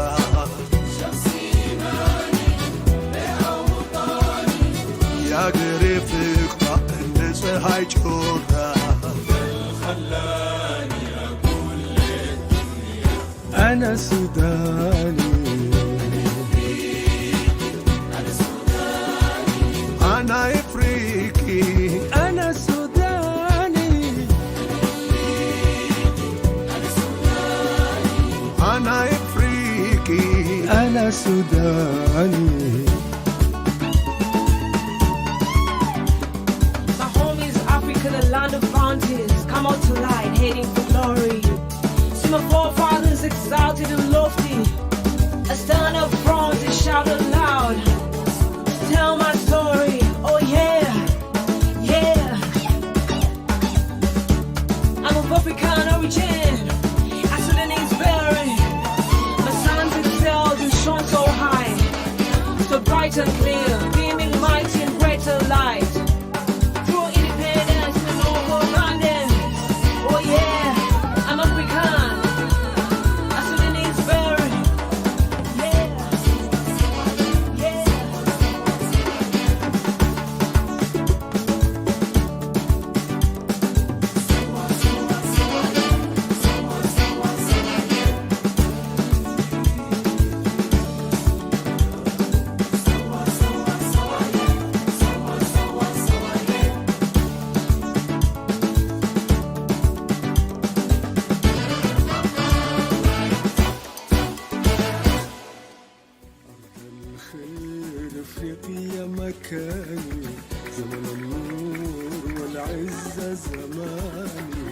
የአገሬ ፍቅሯ እንደ ፀሐይ ጮራ أنا سوداني أنا إفريقي أنا سوداني أنا إفريقي أنا سوداني My home is Africa, the land of bounties. Come out to light, heading for glory. See my forefathers exalted and lofty. I stand up front and shout aloud. Tell my story, oh yeah, yeah. I'm of African origin. I Sudanese bearing. My sons excelled and shone so high. So bright and clear, beaming mighty and greater light. True independence and overabundance, oh yeah. زمن النور والعزة زماني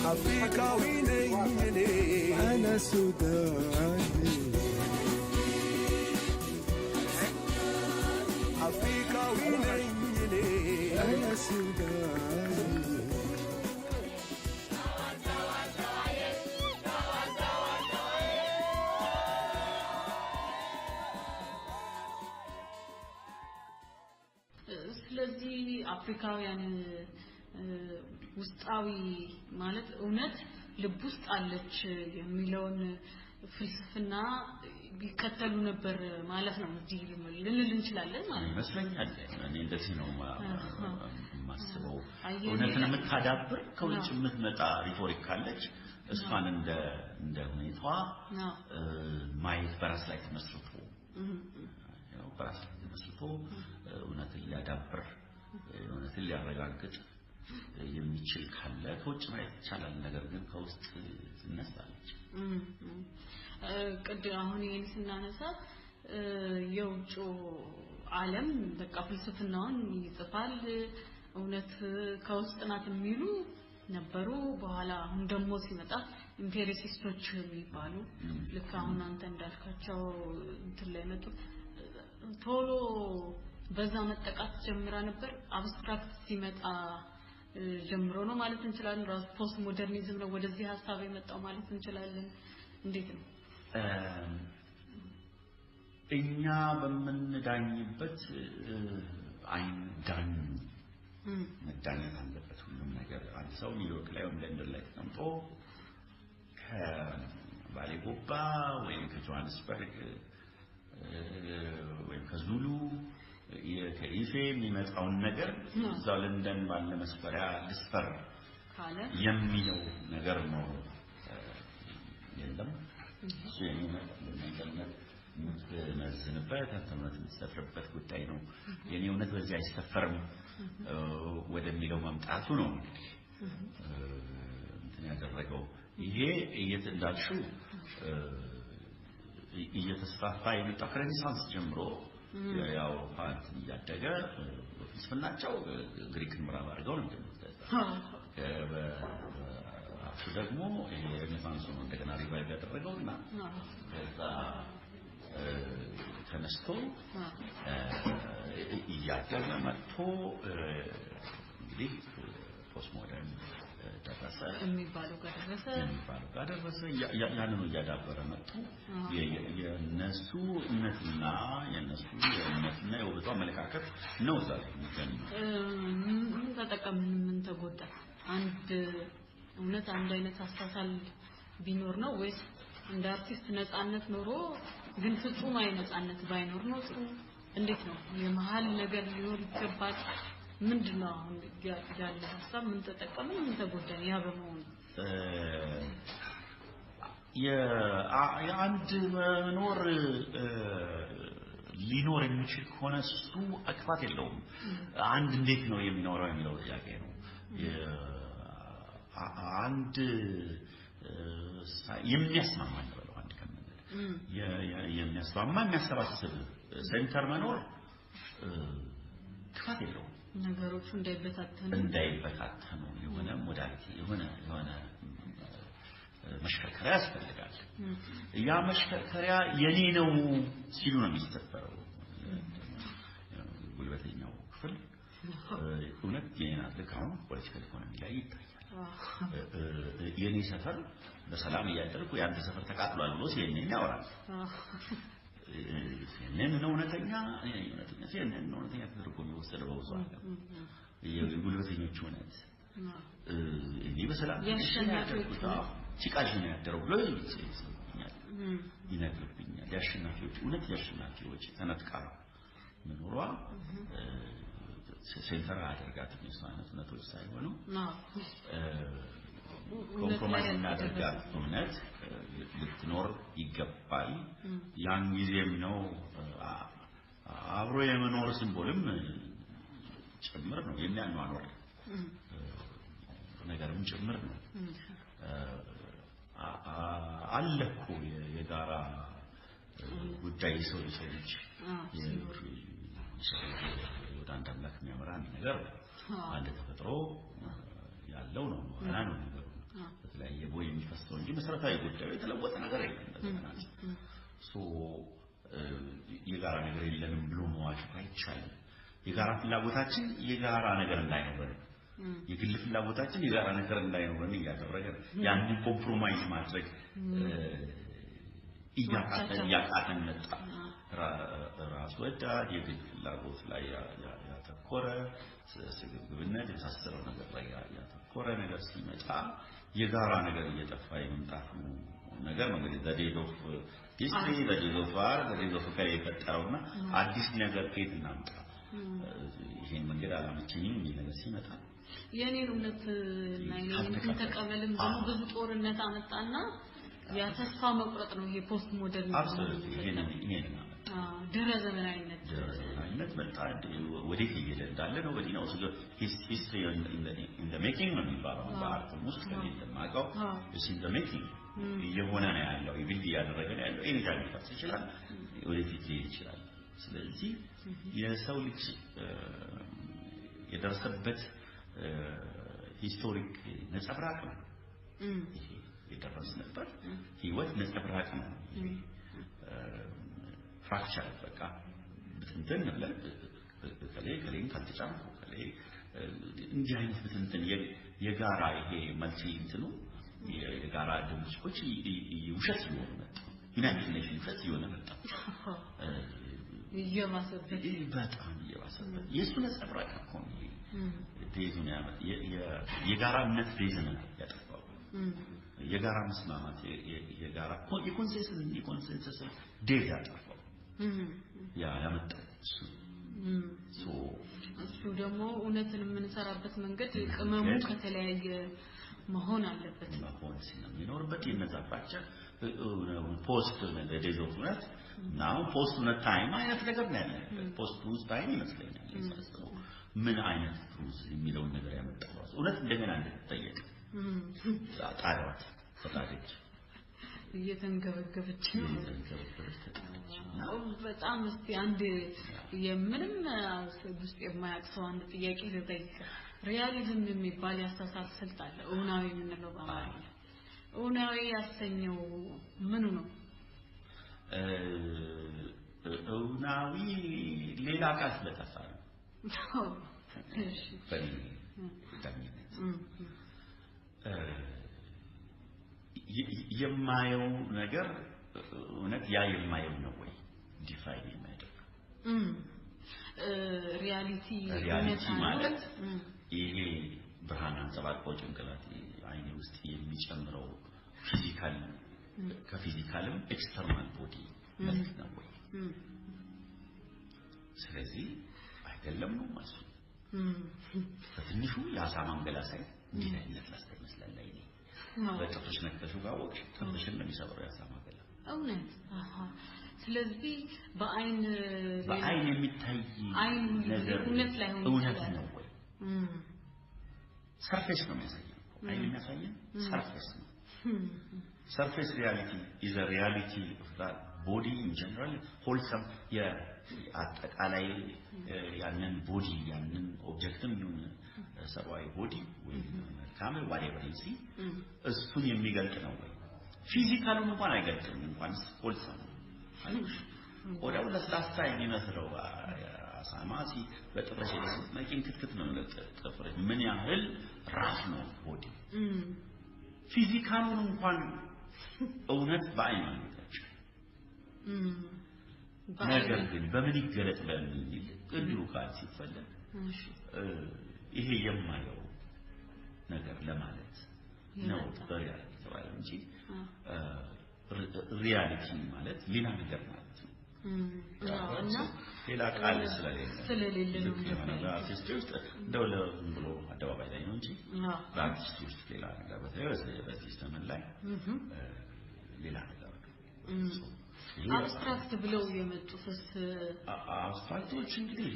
أفريقاوي أنا سوداني أفريقاوي أنا سوداني ስለዚህ አፍሪካውያን ውስጣዊ ማለት እውነት ልብ ውስጥ አለች የሚለውን ፍልስፍና ቢከተሉ ነበር ማለት ነው እንዲህ ልንል እንችላለን ማለት ነው መስለኛል እኔ እንደዚህ ነው ማስበው እውነትን የምታዳብር ከውጭ የምትመጣ ሪቶሪክ ካለች እሷን እንደ ሁኔታዋ ማየት በራስ ላይ ተመስርቶ በራስ ላይ ተመስርቶ እውነትን ሊያዳብር እውነትን ሊያረጋግጥ የሚችል ካለ ከውጭ ማየት ይቻላል ነገር ግን ከውስጥ ትነሳለች ቅድ አሁን ይሄን ስናነሳ የውጭ ዓለም በቃ ፍልስፍናውን ይጽፋል እውነት ከውስጥ ናት የሚሉ ነበሩ በኋላ አሁን ደግሞ ሲመጣ ኢምፔሪሲስቶች የሚባሉ ልክ አሁን አንተ እንዳልካቸው እንትን ላይ መጡ ቶሎ በዛ መጠቃት ጀምራ ነበር አብስትራክት ሲመጣ ጀምሮ ነው ማለት እንችላለን ራስ ፖስት ሞደርኒዝም ነው ወደዚህ ሐሳብ የመጣው ማለት እንችላለን እንዴት ነው እኛ በመንዳኝበት አይን ዳኝ መዳኘት አለበት ሁሉም ነገር አንድ ሰው ኒውዮርክ ላይ ወይም ለንደን ላይ ተቀምጦ ከባሌ ጎባ ወይም ከጆሃንስበርግ ወይም ከዙሉ ከኢፌ የሚመጣውን ነገር እዛው ለንደን ባለ መስፈሪያ ልስፈር ካለ የሚለው ነገር ነው የለም እሱ የሚመጣው መዝንበት አንተነት የሚሰፍርበት ጉዳይ ነው የኔ እውነት በዚህ አይሰፈርም ወደሚለው መምጣቱ ነው እንትን ያደረገው ይሄ እንዳልሽው እየተስፋፋ የመጣው ከሬኔሳንስ ጀምሮ ያው ፓንት ያደገ ፍልስፍናቸው ግሪክን ምዕራብ አድርገው ነው በአፍሱ ደግሞ የሬኔሳንስ ነው እንደገና ሪቫይቭ ያደረገውና ከዛ ተነስቶ እያደገ መጥቶ እንግዲህ ፖስት ሞደርን ደረሰ የሚባለው ጋር ደረሰ ያንኑ እያዳበረ መጥቶ የነሱ እምነትና የነሱ የእምነትና የውበቱ አመለካከት ነው ዛሬ ምን ተጠቀምን ምን ተጎዳ አንድ እውነት አንድ አይነት አስተሳሰብ ቢኖር ነው ወይስ እንደ አርቲስት ነፃነት ኖሮ ግን ፍጹማዊ ነፃነት ባይኖር ነው ጥሩ እንዴት ነው የመሃል ነገር ሊኖር ይገባል ምንድነው አሁን ያለ ሐሳብ ምን ተጠቀምን ምን ተጎዳን ያ በመሆኑ የአንድ መኖር ሊኖር የሚችል ከሆነ እሱ አቅፋት የለውም አንድ እንዴት ነው የሚኖረው የሚለው ጥያቄ ነው አንድ የሚያስማማ ነው አንድ ከመንገድ የሚያስማማ የሚያሰባስብ ሴንተር መኖር ክፋት የለውም ነገሮቹ እንዳይበታተኑ የሆነ ሞዳሊቲ የሆነ መሽከርከሪያ ያስፈልጋል ያ መሽከርከሪያ የኔ ነው ሲሉ ነው የሚስተፈረው ጉልበተኛው ክፍል እውነት የኔ ናት ልክ አሁን ፖለቲካል ኢኮኖሚ ላይ ይታያል የኔ ሰፈር በሰላም እያደረኩ ያንተ ሰፈር ተቃጥሏል ብሎ ሲነኝ ያወራል ሲነኝ ነው እውነተኛ ሲነኝ ነው እውነተኛ ተደርጎ የሚወሰደው በውስጥ የጉልበተኞች ሆነት እኔ በሰላም ያሸናፊዎች ሲቃዥ ነው ያደረው ብሎ ይነግርብኛል ያሸናፊዎች እውነት ያሸናፊዎች ተነጥቃ መኖሯ ሴንተር አድርጋት የሚስማማት ነቶች ሳይሆኑ ኮምፕሮማይዝ እናደርጋት እውነት ልትኖር ይገባል ያን ጊዜም ነው አብሮ የመኖር ሲምቦልም ጭምር ነው የሚያኗኗር ነገርም ጭምር ነው አለኩ የጋራ ጉዳይ ሰው ልጅ ወደ አንድ አምላክ የሚያመራ ነገር አንድ ተፈጥሮ ያለው ነው ዋና ነው ነገሩ በተለያየ ቦይ የሚፈሰው እንጂ መሰረታዊ ጉዳዩ የተለወጠ ነገር የለም ሶ የጋራ ነገር የለንም ብሎ መዋሸት አይቻልም የጋራ ፍላጎታችን የጋራ ነገር እንዳይኖር የግል ፍላጎታችን የጋራ ነገር እንዳይኖር ያደረገ ያን ኮምፕሮማይዝ ማድረግ ያቃተን መጣ ራስ ወዳድ የግል ፍላጎት ላይ ያተኮረ ስግብግብነት የመሳሰለው ነገር ላይ ያተኮረ ነገር ሲመጣ የጋራ ነገር እየጠፋ የመምጣቱ ነገር ነው እንግዲህ ዘዴዶፍ ሂስትሪ ዘዴዶፍ አር ዘዴዶፍ ከላይ የፈጠረውና አዲስ ነገር ከየት እናምጣ ይሄን መንገድ አላመቸኝም የሚል ነገር ሲመጣ የኔን እውነት እና ተቀበልም ደግሞ ብዙ ጦርነት አመጣና ያ ተስፋ መቁረጥ ነው ይሄ ፖስት ሞደርን ይሄን ድረ ዘመናዊነት መጣ ወዴት እየሄደ እንዳለ ነው ወዲህ ነው ሂስትሪ ኢን ዘ ሜኪንግ ነው የሚባለው በአርት ውስጥ እንደማውቀው ኢን ዘ ሜኪንግ እየሆነ ነው ያለው ይብል ያደረገ ነው ያለው ኤኒታይም ሊፈርስ ይችላል ወደፊት ሊሄድ ይችላል ስለዚህ የሰው ልጅ የደረሰበት ሂስቶሪክ ነጸብራቅ ነው የደረስንበት ህይወት ነጸብራቅ ነው ፍራክቸር በቃ ብትንትን ብለን ከሌን ካልተጫንኩ ከሌ እንዲህ አይነት ብትንትን የጋራ ይሄ መልቲ እንትኑ የጋራ ድምጾች ውሸት ይሆኑ መጣ ዩናይትድ ኔሽንስ ውሸት ይሆኑ መጣ እየባሰበት በጣም እየባሰበት የሱ ነጸብራቅ ነው ዴዙን የጋራነት ዴዝን ያጠፋው የጋራ መስማማት የጋራ የኮንሰንሰስ ዴዝ ያጠፋው ያ ያመጣው እሱ ደግሞ እውነትን የምንሰራበት መንገድ ቅመሙ ከተለያየ መሆን አለበት መሆን ሲኖርበት የነዛባቸው ፖስት ዴዝ ኦፍ እውነት ናው ፖስት እውነት ታይም አይነት ነገር ነው ያለ ፖስት ውስጥ ታይም ይመስለኛል ምን አይነት ፕሩዝ የሚለውን ነገር ያመጣው እውነት እንደገና እንድትጠየቅ ጣጣራት ፈታደች እየተንገበገበች ነው በጣም እስቲ አንድ የምንም ውስጥ የማያቅሰው አንድ ጥያቄ ልጠይቅ ሪያሊዝም የሚባል ያስተሳሰብ ስልት አለ እውናዊ የምንለው በአማርኛ እውናዊ ያሰኘው ምኑ ነው እውናዊ ሌላ ቃል ስለጠፋ ነው እሺ የማየው ነገር እውነት ያ የማየው ነው ወይ ዲፋይን የሚያደርግ ሪያሊቲ ማለት ይሄ ብርሃን አንጸባርቆ ጭንቅላት አይኔ ውስጥ የሚጨምረው ፊዚካል ከፊዚካልም ኤክስተርናል ቦዲ ማለት ነው ወይ ስለዚህ አይደለም ነው ማለት በትንሹ ያሳማን ገላሳይ እንዴት አይነት ላስተር መስላል ላይ ነው በጥፍሽ ነክተሹ ጋር ወቅሽ ጥፍሽን ነው የሚሰብረው ያሳማ ገላ እውነት ስለዚህ በአይን የሚታይ ነገር እውነት ላይ ሆኖ እውነት ነው ወይ ሰርፌስ ነው የሚያሳየው አይን የሚያሳየው ሰርፌስ ነው surface reality is a reality of that body in general wholesome አጠቃላይ ያንን ቦዲ ያንን ኦብጀክትም ይሁን ሰብአዊ ቦዲ ወይ ካሜራ whatever you see እሱን የሚገልጥ ነው ወይ ፊዚካሉን እንኳን አይገልጥም እንኳን ሆልሰም ቆዳው ለስላሳ የሚመስለው አሳማሲ በጥፍረሽ መኪን ክትክት ነው ለጥፍረሽ ምን ያህል ራስ ነው ቦዲ ፊዚካሉን እንኳን እውነት በአይን ነው ነገር ግን በምን ይገለጥ በሚል እንዲሁ ቃል ሲፈለግ ይሄ የማየው ነገር ለማለት ነው በሪያሊቲ ተባለ እንጂ ሪያሊቲ ማለት ሌላ ነገር ማለት ነው እና ሌላ ቃል ስለሌለ ነው በአርቲስት ውስጥ ደውለ ብሎ አደባባይ ላይ ነው እንጂ በአርቲስት ውስጥ ሌላ ነገር በአርቲስት ላይ ሌላ ነገር አብስትራክት ብለው የመጡት አብስትራክቶች እንግዲህ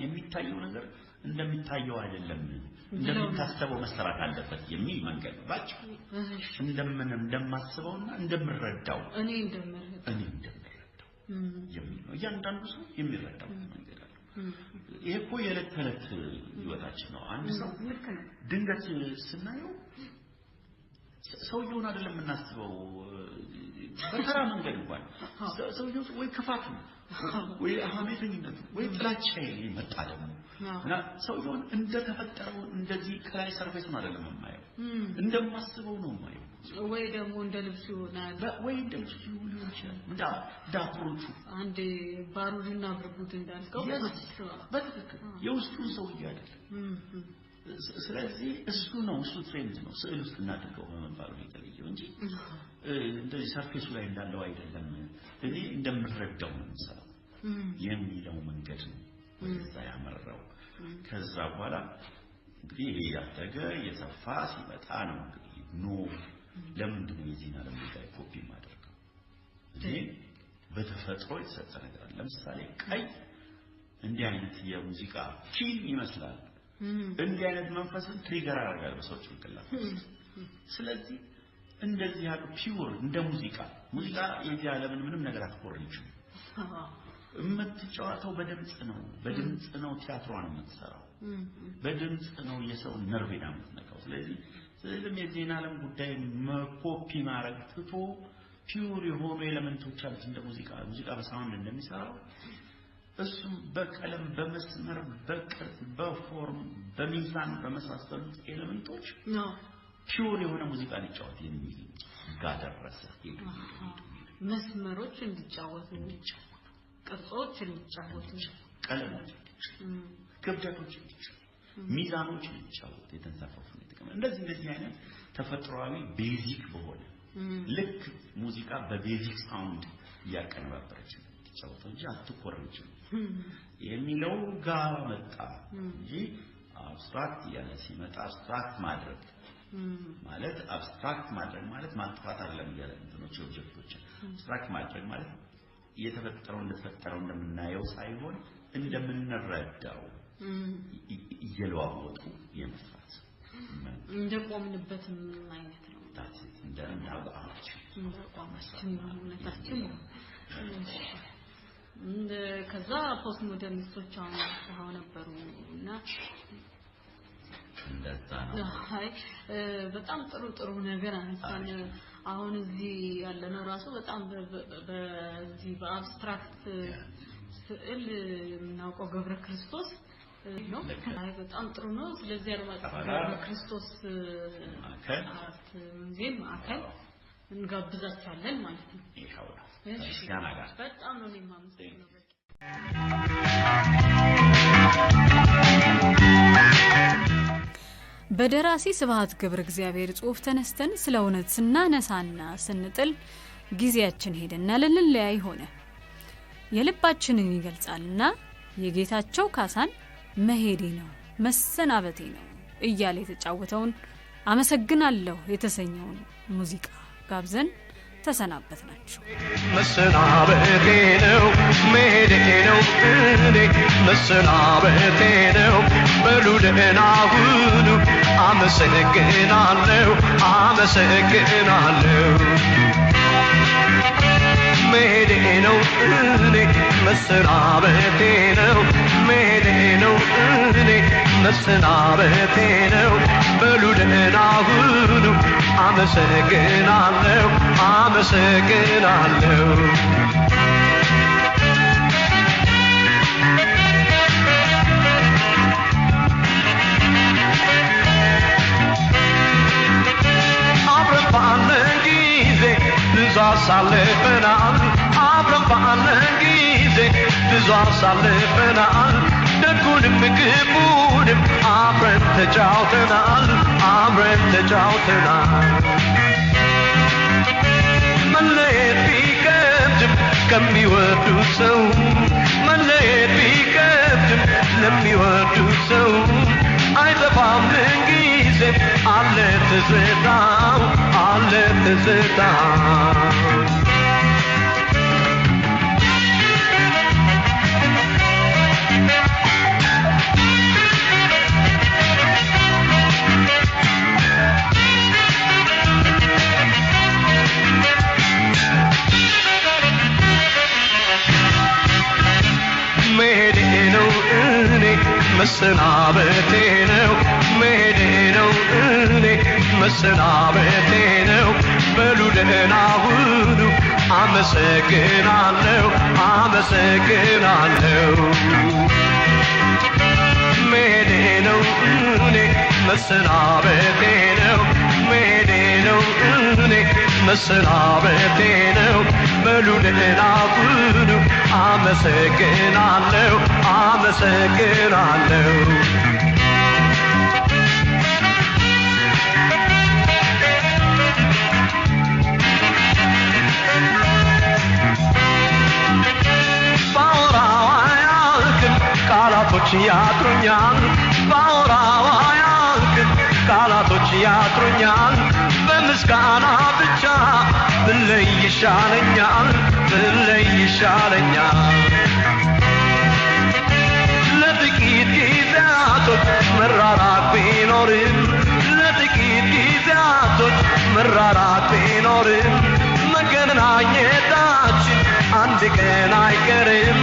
የሚታየው ነገር እንደሚታየው አይደለም እንደምታስበው መሰራት አለበት የሚል መንገድ ባጭ እንደማስበውና እንደምረዳው እኔ እንደምረዳው የሚል ነው እያንዳንዱ ሰው የሚረዳው መንገድ አለ ይሄ እኮ የዕለት ተዕለት ህይወታችን ነው አንድ ሰው ድንገት ስናየው ሰውየውን አይደለም እናስበው በተራ መንገድ እንኳን ሰውየው ወይ ክፋት ነው ወይ ሀሜተኝነት ወይ ጥላቻ ይመጣል እና ሰውየውን እንደተፈጠረው እንደዚህ ከላይ ሰርፌሱን አይደለም የማየው እንደማስበው ነው የማየው ወይ ደግሞ እንደ ልብሱ ይሆናል ወይ እንደ ልብሱ ሊሆን ይችላል ዳፕሮቹ አንድ ባሩድና ብርጉድ እንዳልከው በትክክል የውስጡን ሰውዬ አይደለም ስለዚህ እሱ ትሬንድ ነው ስዕል ውስጥ እናድርገው በመባሉ የተለየው እንጂ እንደዚህ ሰርፌሱ ላይ እንዳለው አይደለም እኔ እንደምረዳው ነው የምሰራው የሚለው መንገድ ነው ወደዛ ያመራው ከዛ በኋላ እንግዲህ ይሄ ያደገ የሰፋ ሲመጣ ነው እንግዲህ ለምንድን ነው የዚህን ዓለም ላይ ኮፒ ማድረገው እኔ በተፈጥሮ የተሰጠ ነገር አለ ለምሳሌ ቀይ እንዲህ አይነት የሙዚቃ ፊልም ይመስላል እንዲህ አይነት መንፈስን ትሪገር ያደርጋል በሰዎች ጭንቅላት ስለዚህ እንደዚህ ያሉ ፒውር እንደ ሙዚቃ የዚህ ዓለምን ምንም ነገር አትቆርጭም የምትጫወተው በድምጽ ነው ቲያትሯን የምትሰራው በድምጽ ነው የሰው ነርቭ የምትነካው ስለዚህ የዚህን ዓለም ጉዳይ ኮፒ ማድረግ ትቶ ፒውር የሆኑ ኤሌመንቶች አሉት እንደ ሙዚቃ በሳውንድ እንደሚሰራው እሱ በቀለም በመስመር በቅርጽ በፎርም በሚዛን በመሳሰሉት ኤሌመንቶች ፒውር የሆነ ሙዚቃ ሊጫወት የሚል ጋር ደረሰ መስመሮች እንዲጫወቱ ቅርጾች እንዲጫወቱ ቀለሞች ክብደቶች ሚዛኖች እንዲጫወቱ የተንሳፈፉ እንደዚህ አይነት ተፈጥሯዊ ቤዚክ በሆነ ልክ ሙዚቃ በቤዚክ ሳውንድ ያቀነባበረች ተጫወተው እንጂ አትቆርጭም የሚለው ጋር መጣ እንጂ አብስትራክት ያለ ሲመጣ አብስትራክት ማድረግ ማለት ማጥፋት አይደለም ያለ እንትኖች ኦብጀክቶች አብስትራክት ማድረግ ማለት እየተፈጠረው እንደተፈጠረው እንደምናየው ሳይሆን እንደምንረዳው እየለዋወጡ የመስራት እንደቆምንበትም አይነት ነው እንደቆማችን ከዛ ፖስት ሞደርኒስቶች አሁን ነበሩና እንደዛ በጣም ጥሩ ነገር አንሳን አሁን እዚህ ያለነው ራሱ በጣም በዚህ በአብስትራክት ስዕል የምናውቀው ገብረ ክርስቶስ ነው በጣም ጥሩ ነው ስለዚህ ገብረ ክርስቶስ ሙዚየም ማዕከል እንጋብዛችኋለን ማለት ነው ይሄው በጣም ነው የማመሰግነው በደራሲ ስብሐት ገብረ እግዚአብሔር ጽሑፍ ተነስተን ስለ እውነት ስናነሳና ስንጥል ጊዜያችን ሄደና ለልለያይ ሆነ የልባችንን ይገልጻልና የጌታቸው ካሳን መሄዴ ነው መሰናበቴ ነው እያለ የተጫወተውን አመሰግናለሁ የተሰኘውን ሙዚቃ ጋብዘን ተሰናበትናችሁ መሰናበቴ ነው መሄዴ ነው እኔ መሰናበቴ ነው በሉ ደህና ሁኑ አመሰግናለሁ መሄዴ ነው እኔ መሰናበቴ ነው መሄዴ ነው እኔ መሰናበቴ ነው በሉ ደህና ሁኑ አመሰግናለሁ አሳልፈናል አብረን ባለን ጊዜ ብዙ አሳልፈናል ደጉንም ግቡንም አብረን ተጫውተናል መለየት ቢከብድም ከሚወዱ ሰው መለየት ቢከብድም ለሚወዱ ሰው አይጠፋም ምንጊዜም አለ ትዝታው መሄዴ ነው እኔ መሰናበቴ ነው መሄዴ ነው እኔ መሰናበቴ ነው በሉ ደህና ሁኑ አመሰግናለሁ መሄዴ ነው እኔ መሰናበቴ ነው መሄዴ ነው እኔ መሰናበቴ ነው በሉ ደህና ሁኑ አመሰግናለሁ ቃላቶች ያጥሩኛል በምስጋና ብቻ ብለይ ይሻለኛል ለጥቂት ጊዜያቶች መራራቅ ቢኖርም መገናኘታችን አንድ ቀን አይቀርም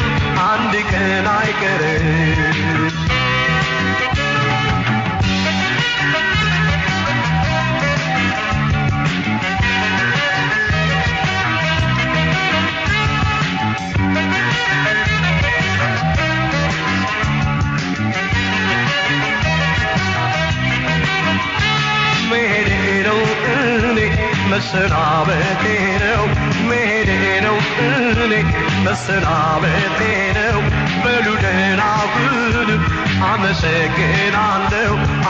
መሰናበቴ ነው መሄዴ ነው እኔ መሰናበቴ ነው በሉ ደህና ሁኑ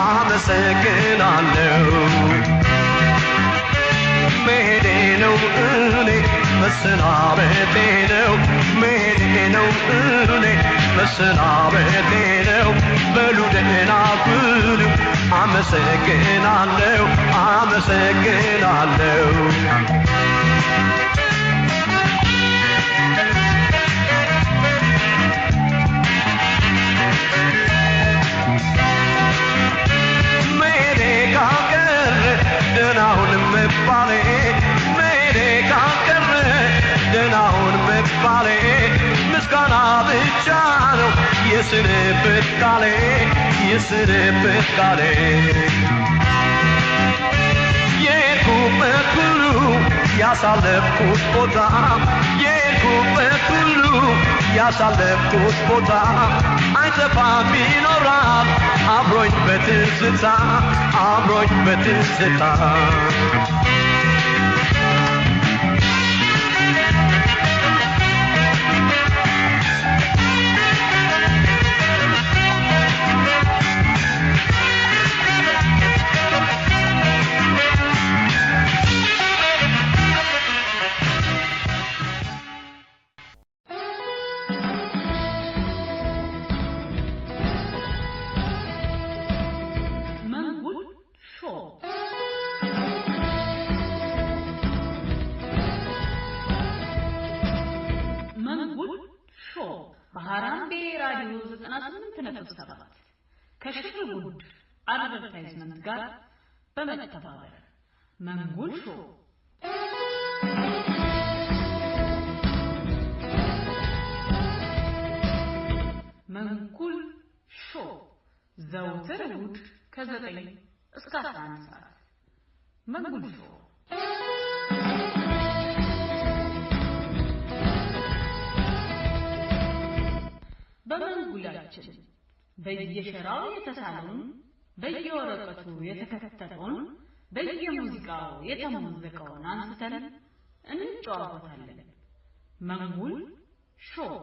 አመሰግናለሁ መሄዴ ነው እኔ መሰናበቴ ነው መሄዴ ነው እኔ መሰናበቴ ነው በሉ ደህና ሁኑ አመሰግናለሁ መሄዴ ካቀረ ደህናሁን መባሌ ምስጋና ብቻ ነው የስንብት ቃሌ የሄድኩበት ሁሉ ያሳለፍኩት ቦታ አይጠፋም ይኖራል አብሮኝ በትዝታ በሐራምቤ ራዲዮ 98.7 ከሽፍር ጉድ አድቨርታይዝመንት ጋር በመተባበር መንጉል ሾው ዘውትር እሑድ ከ9 እስከ 11 ሰዓት መንጉል ሾው ጨዋታችን በየሸራው የተሳለውን በየወረቀቱ የተከተተውን በየሙዚቃው የተሞዘቀውን አንስተን እንጨዋወታለን መንጉል ሾው